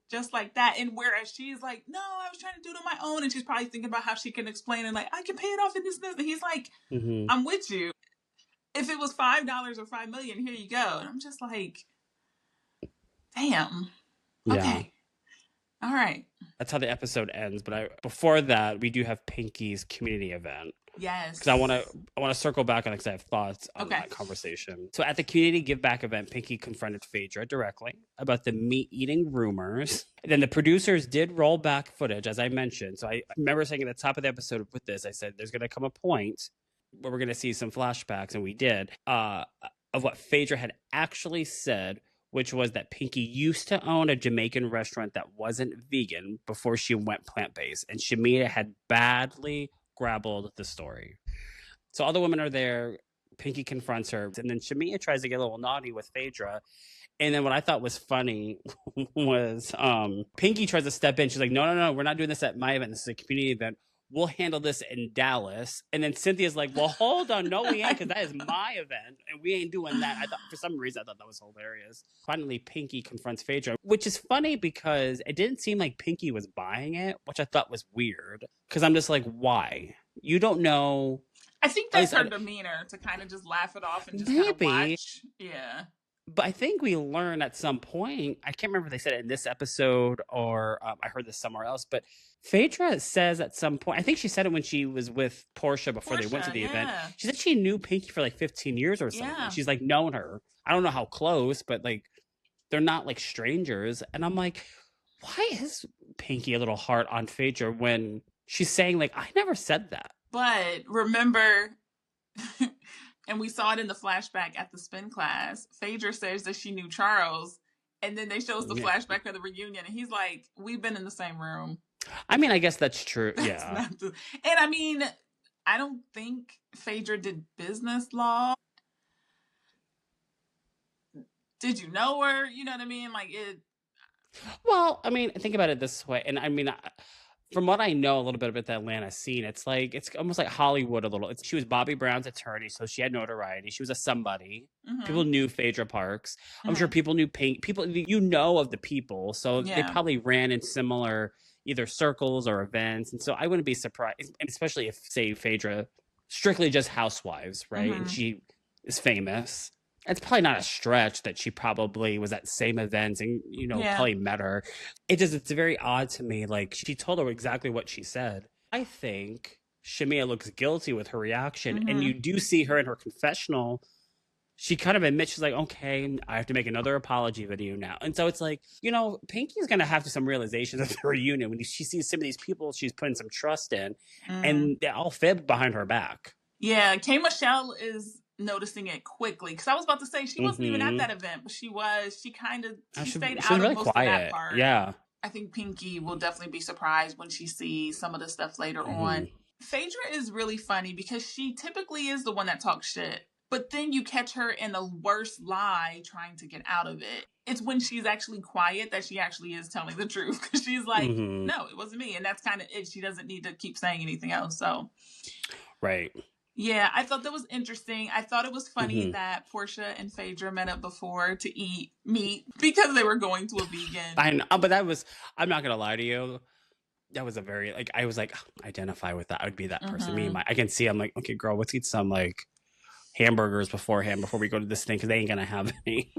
Just like that. And whereas she's like, no, I was trying to do it on my own. And she's probably thinking about how she can explain and like, I can pay it off in this. And he's like, I'm with you. If it was $5 or $5 million, here you go. And I'm just like, damn. Okay. All right. That's how the episode ends. But before that, we do have Pinky's community event. Yes. Because I want to circle back on it because I have thoughts on that conversation. So at the community give back event, Pinky confronted Phaedra directly about the meat eating rumors. And then the producers did roll back footage, as I mentioned. So I remember saying at the top of the episode with this, I said there's going to come a point where we're going to see some flashbacks, and we did, of what Phaedra had actually said, which was that Pinky used to own a Jamaican restaurant that wasn't vegan before she went plant-based. And Shamea had badly grappled the story. So all the women are there. Pinky confronts her. And then Shamea tries to get a little naughty with Phaedra. And then what I thought was funny was Pinky tries to step in. She's like, no, we're not doing this at my event. This is a community event. We'll handle this in Dallas. And then Cynthia's like, well, hold on. No, we ain't, because that is my event. And we ain't doing that. I thought, for some reason, I thought that was hilarious. Finally, Pinky confronts Phaedra, which is funny because it didn't seem like Pinky was buying it, which I thought was weird. Because I'm just like, why? You don't know. I think that's her demeanor, to kind of just laugh it off and just kind of watch. Yeah. But I think we learn at some point, I can't remember if they said it in this episode or I heard this somewhere else, but Phaedra says at some point, I think she said it when she was with Porsha before they went to the event. She said she knew Pinky for like 15 years or something. Yeah. She's like known her. I don't know how close, but like they're not like strangers. And I'm like, why is Pinky a little hard on Phaedra when she's saying like, I never said that? But remember... And we saw it in the flashback at the spin class. Phaedra says that she knew Charles. And then they show us the flashback of the reunion. And he's like, we've been in the same room. I mean, I guess that's true. Yeah. And I mean, I don't think Phaedra did business law. Did you know her? You know what I mean? Like it. Well, I mean, think about it this way. And I mean, from what I know a little bit about the Atlanta scene, it's almost like Hollywood a little. She was Bobby Brown's attorney, so she had notoriety. She was a somebody. People knew Phaedra Parks. I'm sure people knew Pink. People, of the people, so they probably ran in similar either circles or events. And so I wouldn't be surprised, especially if, say, Phaedra, strictly just housewives, right? And she is famous. It's probably not a stretch that she probably was at same events and, probably met her. It's very odd to me. Like, she told her exactly what she said. I think Shamea looks guilty with her reaction. And you do see her in her confessional. She kind of admits, she's like, okay, I have to make another apology video now. And so it's like, Pinky's going to have some realizations at the reunion when she sees some of these people she's putting some trust in. And they all fib behind her back. Yeah, K. Michelle is noticing it quickly, because I was about to say she wasn't even at that event, but she stayed out really of most quiet. Of that part. Yeah, I think Pinky will definitely be surprised when she sees some of the stuff later on. Phaedra is really funny because she typically is the one that talks shit, But then you catch her in the worst lie trying to get out of it. It's when she's actually quiet that she actually is telling the truth. Because she's like, no, it wasn't me. And that's kind of it. She doesn't need to keep saying anything else. So, right. Yeah, I thought that was interesting. I thought it was funny that Porsha and Phaedra met up before to eat meat because they were going to a vegan. I know, but that was, I'm not going to lie to you. That was a very, like, I was like, identify with that. I would be that person. I can see, I'm like, okay, girl, let's eat some, like, hamburgers beforehand before we go to this thing because they ain't going to have any.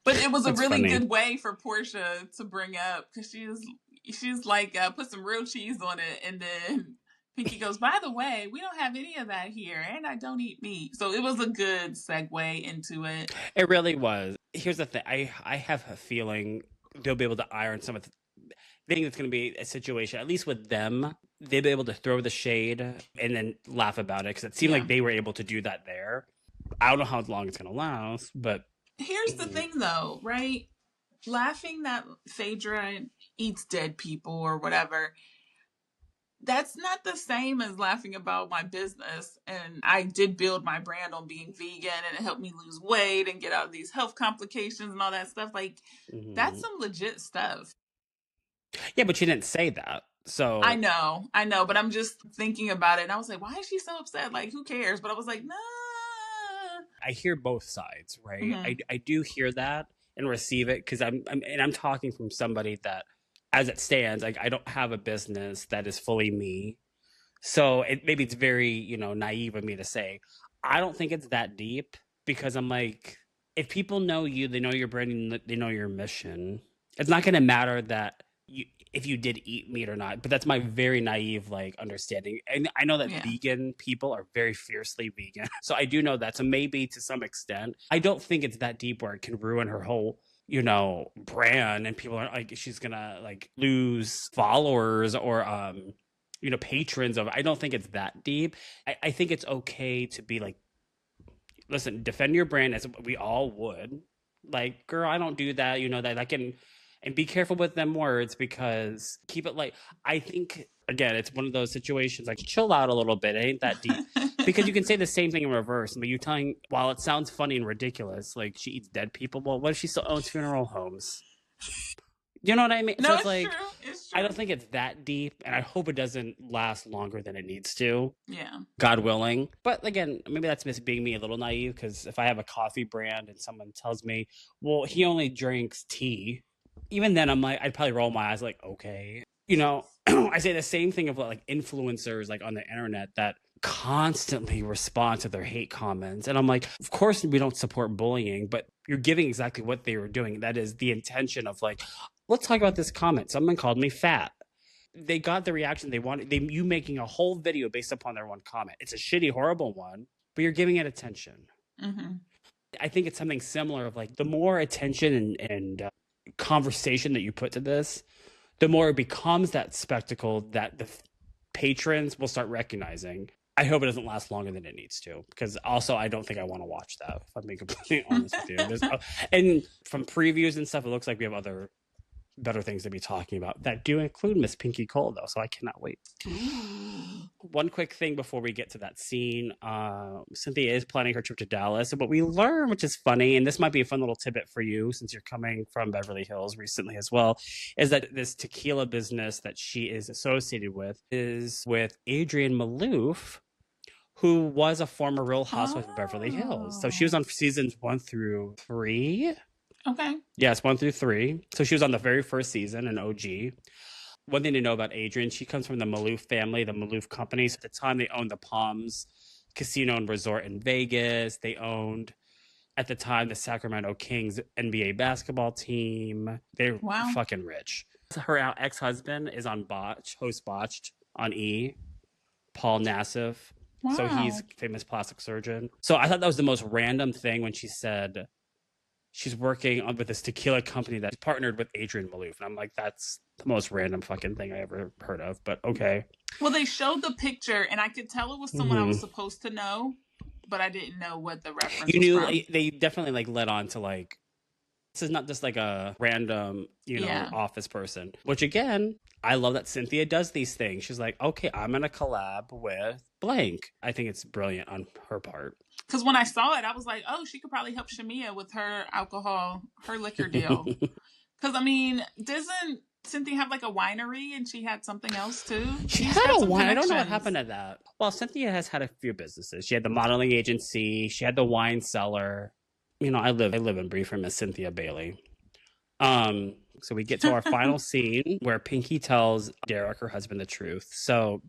But it was a really good way for Porsha to bring up because she's like, put some real cheese on it. And then Pinky goes, by the way, we don't have any of that here, and I don't eat meat. So it was a good segue into it. It really was. Here's the thing. I have a feeling they'll be able to iron some of the... I think it's going to be a situation, at least with them, they'll be able to throw the shade and then laugh about it because it seemed like they were able to do that there. I don't know how long it's going to last, but... Here's the thing, though, right? Laughing that Phaedra eats dead people or whatever... That's not the same as laughing about my business. And I did build my brand on being vegan and it helped me lose weight and get out of these health complications and all that stuff. Like, that's some legit stuff. Yeah, but she didn't say that. So I know. But I'm just thinking about it. And I was like, why is she so upset? Like, who cares? But I was like, nah. I hear both sides, right? I do hear that and receive it because I'm talking from somebody that, as it stands, like I don't have a business that is fully me. So maybe it's very, naive of me to say, I don't think it's that deep because I'm like, if people know you, they know your branding, they know your mission. It's not going to matter that if you did eat meat or not, but that's my very naive, understanding. And I know that vegan people are very fiercely vegan. So I do know that. So maybe to some extent, I don't think it's that deep where it can ruin her whole brand and people are like she's gonna lose followers or patrons of. I don't think it's that deep. I think it's okay to be like, listen, defend your brand as we all would. Like, girl, I don't do that, that I can, and be careful with them words because keep it light. I think again, it's one of those situations like chill out a little bit. It ain't that deep. Because you can say the same thing in reverse, but you're telling, while it sounds funny and ridiculous, like she eats dead people. Well, what if she still owns funeral homes? You know what I mean? No, so it's like, true. It's true. I don't think it's that deep, and I hope it doesn't last longer than it needs to. Yeah. God willing. But again, maybe that's being me a little naive, because if I have a coffee brand and someone tells me, well, he only drinks tea, even then I'm like, I'd probably roll my eyes like, okay. I say the same thing of influencers on the internet that constantly respond to their hate comments. And I'm like, of course we don't support bullying, but you're giving exactly what they were doing. That is the intention of let's talk about this comment. Someone called me fat. They got the reaction they wanted. You making a whole video based upon their one comment. It's a shitty, horrible one, but you're giving it attention. Mm-hmm. I think it's something similar of the more attention and conversation that you put to this, the more it becomes that spectacle that the patrons will start recognizing. I hope it doesn't last longer than it needs to, because also I don't think I want to watch that, if I'm being completely honest with you. And from previews and stuff, it looks like we have other better things to be talking about that do include Miss Pinky Cole, though, so I cannot wait. One quick thing before we get to that scene. Cynthia is planning her trip to Dallas, and what we learn, which is funny, and this might be a fun little tidbit for you since you're coming from Beverly Hills recently as well, is that this tequila business that she is associated with is with Adrienne Maloof, who was a former Real Housewife of Beverly Hills. So she was on seasons 1 through 3. Okay. Yes, 1 through 3. So she was on the very first season, an OG. One thing to know about Adrienne, she comes from the Maloof family, the Maloof companies. At the time, they owned the Palms Casino and Resort in Vegas. They owned, at the time, the Sacramento Kings NBA basketball team. They're fucking rich. Her ex-husband is on host Botched on E, Paul Nassif. Wow. So he's a famous plastic surgeon. So I thought that was the most random thing when she said she's working with this tequila company that's partnered with Adrienne Maloof. And I'm like, that's the most random fucking thing I ever heard of, but okay. Well, they showed the picture and I could tell it was someone I was supposed to know, but I didn't know what the reference was from. They definitely led on to this is not just a random, office person, which again, I love that Cynthia does these things. She's like, okay, I'm going to collab with blank. I think it's brilliant on her part. Because when I saw it, I was like, oh, she could probably help Shamea with her alcohol, her liquor deal. Because, I mean, doesn't Cynthia have like a winery and she had something else too? She had a wine. I don't know what happened to that. Well, Cynthia has had a few businesses. She had the modeling agency. She had the wine cellar. You know, I live and breathe for Miss Cynthia Bailey. So we get to our final scene where Pinky tells Derek, her husband, the truth. So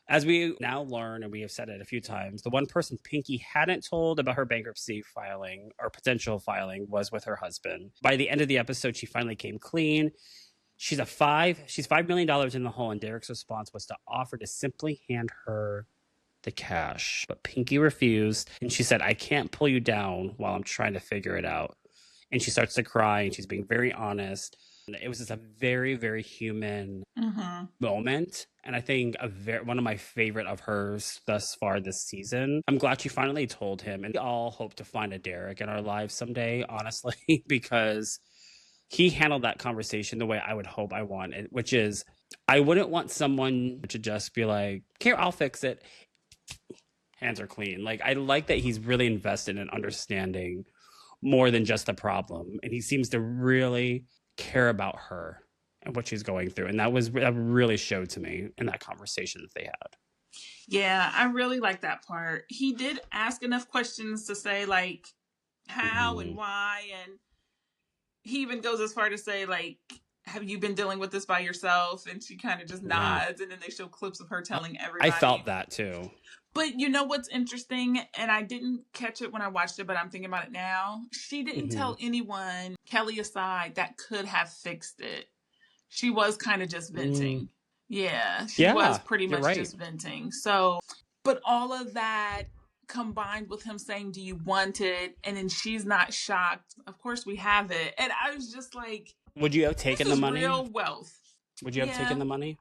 as we now learn, and we have said it a few times, the one person Pinky hadn't told about her bankruptcy filing or potential filing was with her husband. By the end of the episode, she finally came clean. She's $5 million in the hole, and Derek's response was to offer to simply hand her the cash. But Pinky refused, and she said, I can't pull you down while I'm trying to figure it out. And she starts to cry, and she's being very honest. And it was just a very, very human moment. And I think one of my favorite of hers thus far this season. I'm glad she finally told him. And we all hope to find a Derek in our lives someday, honestly, because he handled that conversation the way I would hope I want it, which is I wouldn't want someone to just be like, here, I'll fix it. Hands are clean. Like, I like that he's really invested in understanding more than just a problem. And he seems to really care about her and what she's going through. And that really showed to me in that conversation that they had. Yeah, I really like that part. He did ask enough questions to say, like, how and why. And he even goes as far to say, like, have you been dealing with this by yourself? And she kind of just nods. And then they show clips of her telling everybody. I felt that too. But you know what's interesting? And I didn't catch it when I watched it, but I'm thinking about it now. She didn't tell anyone, Kelli aside, that could have fixed it. She was kind of just venting. Yeah, she was pretty much just venting. So, but all of that combined with him saying, do you want it? And then she's not shocked. Of course we have it. And I was just like, would you have taken the money? Real wealth. Would you have taken the money?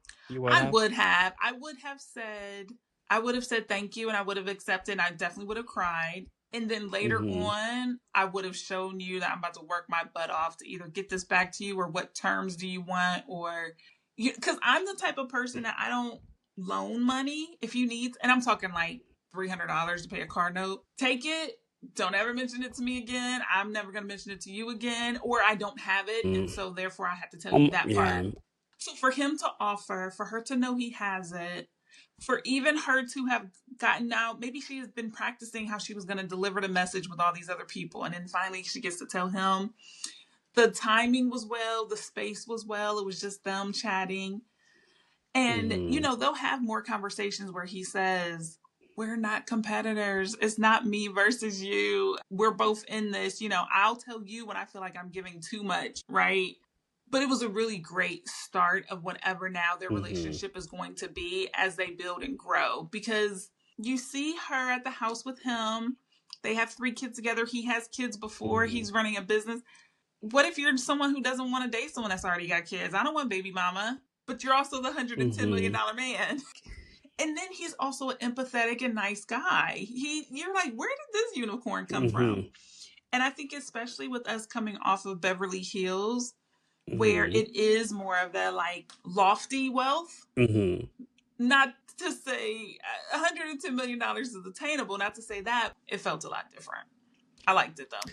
I would have said thank you, and I would have accepted, and I definitely would have cried. And then later on, I would have shown you that I'm about to work my butt off to either get this back to you, or what terms do you want, or because I'm the type of person that I don't loan money if you need, and I'm talking like $300 to pay a car note. Take it. Don't ever mention it to me again. I'm never going to mention it to you again, or I don't have it. And so therefore I have to tell you that part. So for him to offer, for her to know he has it, for even her to have gotten out, maybe she has been practicing how she was going to deliver the message with all these other people. And then finally she gets to tell him. The timing was well. The space was well. It was just them chatting. And, you know, they'll have more conversations where he says, we're not competitors. It's not me versus you. We're both in this. You know, I'll tell you when I feel like I'm giving too much, right? But it was a really great start of whatever now their relationship is going to be as they build and grow. Because you see her at the house with him. They have 3 kids together. He has kids before. He's running a business. What if you're someone who doesn't want to date someone that's already got kids? I don't want baby mama. But you're also the $110 million man. And then he's also an empathetic and nice guy. You're like, where did this unicorn come from? And I think especially with us coming off of Beverly Hills, where it is more of the like lofty wealth. Not to say $110 million is attainable. Not to say that. It felt a lot different. I liked it though.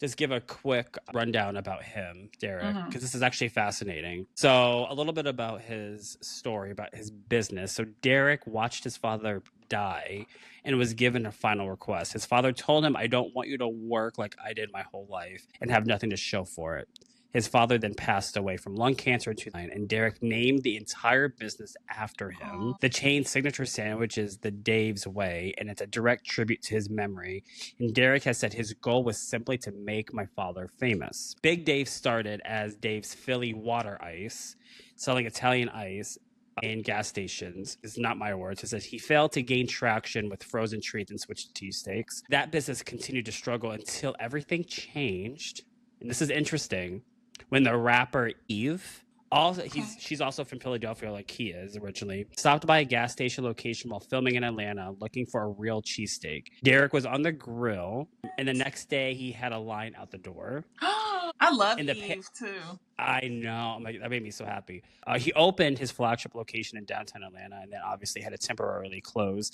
Just give a quick rundown about him, Derek, because this is actually fascinating. So a little bit about his story, about his business. So Derek watched his father die and was given a final request. His father told him, I don't want you to work like I did my whole life and have nothing to show for it. His father then passed away from lung cancer in 2009, and Derek named the entire business after him. The chain signature sandwich is the Dave's Way, and it's a direct tribute to his memory. And Derek has said his goal was simply to make my father famous. Big Dave started as Dave's Philly Water Ice, selling Italian ice in gas stations. It's not my words. It says he failed to gain traction with frozen treats and switched to cheesesteaks. That business continued to struggle until everything changed. And this is interesting. When the rapper Eve, she's also from Philadelphia like he is originally, stopped by a gas station location while filming in Atlanta looking for a real cheesesteak. Derek was on the grill, and the next day he had a line out the door. I love Eve too. I know. That made me so happy. He opened his flagship location in downtown Atlanta and then obviously had to temporarily close,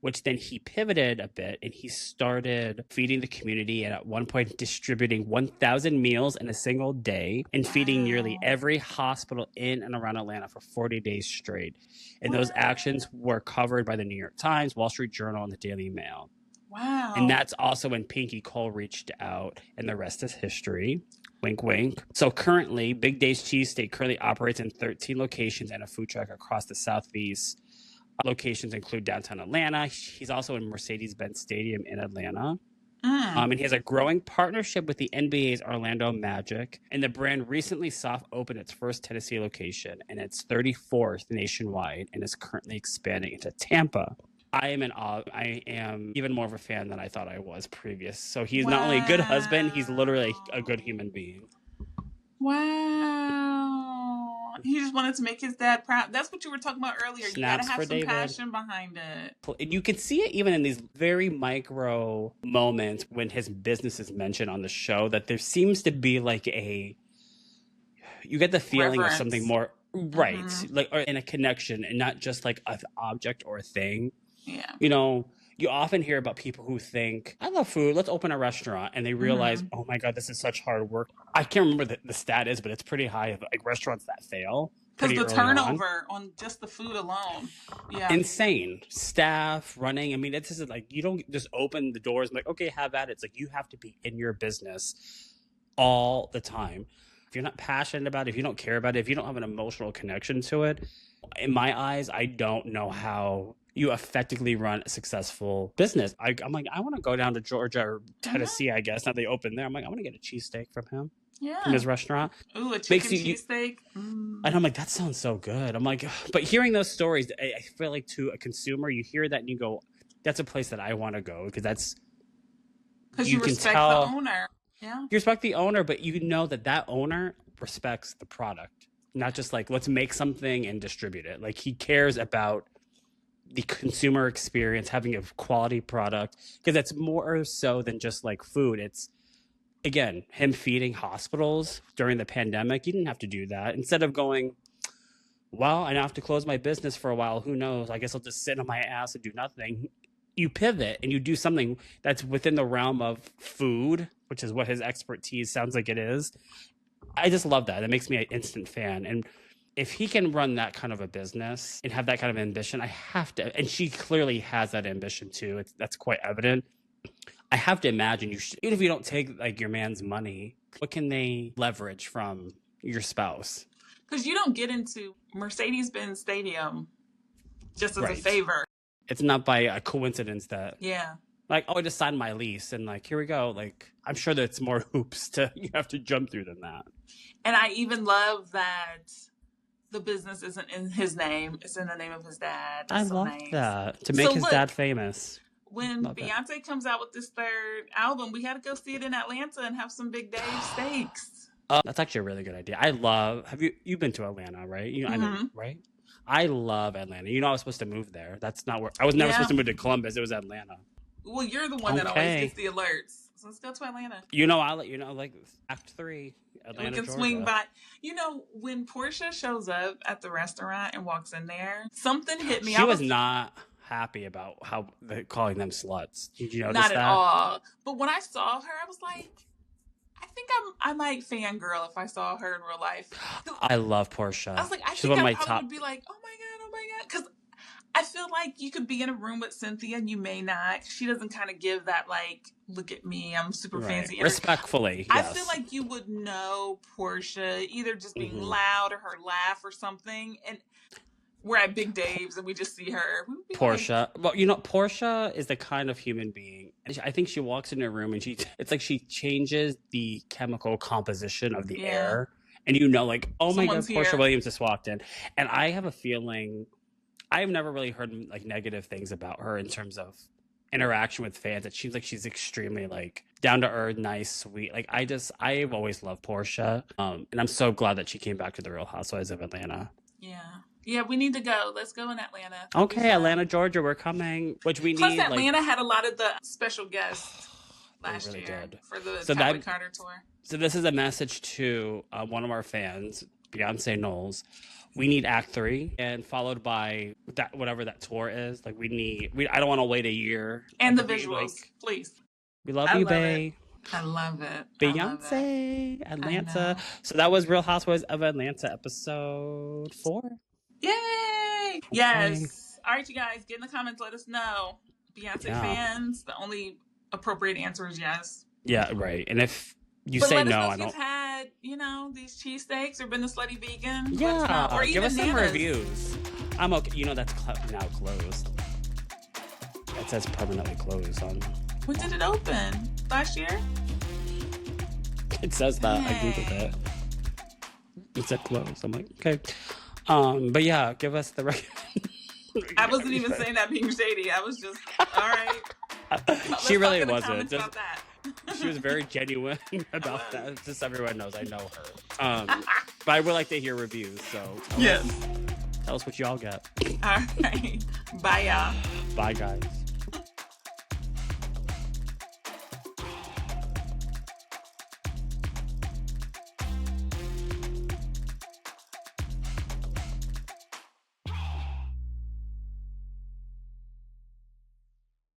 which then he pivoted a bit and he started feeding the community and at one point distributing 1,000 meals in a single day and feeding nearly every hospital in and around Atlanta for 40 days straight. And those actions were covered by the New York Times, Wall Street Journal, and the Daily Mail. Wow. And that's also when Pinky Cole reached out, and the rest is history. Wink, wink. So currently, Big Dave's Cheesesteak currently operates in 13 locations and a food truck across the Southeast. Locations include downtown Atlanta. He's also in Mercedes-Benz Stadium in Atlanta. And he has a growing partnership with the NBA's Orlando Magic. And the brand recently soft opened its first Tennessee location and its 34th nationwide and is currently expanding into Tampa. I am in awe. I am even more of a fan than I thought I was previous. So he's not only a good husband, he's literally a good human being. Wow. He just wanted to make his dad proud. That's what you were talking about earlier. Snaps, you gotta have some David. Passion behind it. And you can see it even in these very micro moments when his business is mentioned on the show, that there seems to be like you get the feeling of something more, right, like, or in a connection and not just like an object or a thing. Yeah. You know, you often hear about people who think, I love food, let's open a restaurant. And they realize, oh my God, this is such hard work. I can't remember the stat is, but it's pretty high of like restaurants that fail. Because the turnover on just the food alone. Yeah. Insane. Staff, running. I mean, it's just like, you don't just open the doors and like, okay, have at it. It's like, you have to be in your business all the time. If you're not passionate about it, if you don't care about it, if you don't have an emotional connection to it, in my eyes, I don't know how you effectively run a successful business. I'm like, I want to go down to Georgia or Tennessee, I guess. Now they open there. I'm like, I want to get a cheesesteak from him. Yeah. From his restaurant. Ooh, a chicken cheesesteak. And I'm like, that sounds so good. I'm like, but hearing those stories, I feel like to a consumer, you hear that and you go, that's a place that I want to go because you respect the owner. Yeah. You respect the owner, but you know that owner respects the product. Not just like, let's make something and distribute it. Like he cares about the consumer experience, having a quality product, because that's more so than just like food. It's, again, him feeding hospitals during the pandemic. You didn't have to do that. Instead of going, well, I now have to close my business for a while. Who knows? I guess I'll just sit on my ass and do nothing. You pivot and you do something that's within the realm of food, which is what his expertise sounds like it is. I just love that. It makes me an instant fan. And if he can run that kind of a business and have that kind of ambition, I have to, and she clearly has that ambition too. That's quite evident. I have to imagine even if you don't take like your man's money, what can they leverage from your spouse? Because you don't get into Mercedes-Benz Stadium just as a favor. It's not by a coincidence that, yeah, like, oh, I just signed my lease and like, here we go. Like, I'm sure that's more hoops you have to jump through than that. And I even love that the business isn't in his name. It's in the name of his dad. That's love that. To make his dad famous. When Beyonce comes out with this third album, we got to go see it in Atlanta and have some Big Dave steaks. That's actually a really good idea. You've been to Atlanta, right? I know, right? I love Atlanta. You know, I was supposed to move there. That's not where I was never supposed to move to Columbus. It was Atlanta. Well, you're the one that always gets the alerts. So let's go to Atlanta. You know, I'll let you know, like Act 3, Atlanta, we can Georgia. swing by. You know, when Porsha shows up at the restaurant and walks in there, something hit me. She was not happy about how they're calling them sluts. Did you notice that? Not at all. But when I saw her, I was like, I think I might fangirl if I saw her in real life. I love Porsha. I was like, She's one of my top. Would be like, oh my god, because I feel like you could be in a room with Cynthia and you may not. She doesn't kind of give that like, look at me, I'm super fancy. Respectfully, I feel like you would know Porsha either just being loud or her laugh or something, and we're at Big Dave's and we just see her. Porsha. Well, you know, Porsha is the kind of human being. I think she walks in a room and it's like she changes the chemical composition of the air. And you know, like, oh my God, Porsha Williams just walked in. And I have a feeling, I've never really heard like negative things about her in terms of interaction with fans. It seems like she's extremely like down to earth, nice, sweet. Like I've always loved Porsha. And I'm so glad that she came back to the Real Housewives of Atlanta. Yeah. Yeah, we need to go. Let's go in Atlanta. Okay, Atlanta, Georgia, we're coming. Which we Plus, need. Atlanta had a lot of the special guests. last really year did. for the Tablet Carter tour. So this is a message to one of our fans, Beyonce Knowles. We need Act 3, and followed by that, whatever that tour is. Like I don't want to wait a year. And like, the visuals, please. We love you, bae. I love it. Beyonce, Atlanta. So that was Real Housewives of Atlanta, episode 4. Yay! Yes. All right, you guys, get in the comments. Let us know. Beyonce fans. The only appropriate answer is yes. Yeah, right. And if you say no, I don't. You've had, these cheesesteaks or been the Slutty Vegan. Yeah, or give us some reviews. I'm okay. That's now closed. It says permanently closed on. When did it open? Last year? It says that. I googled it. It said closed. I'm like, okay. But yeah, give us the I wasn't even saying that being shady. I was just all right. She really wasn't. She was very genuine about that. Just so everyone knows I know her. But I would like to hear reviews. So tell us what y'all get. All right. Bye, y'all. Bye, guys.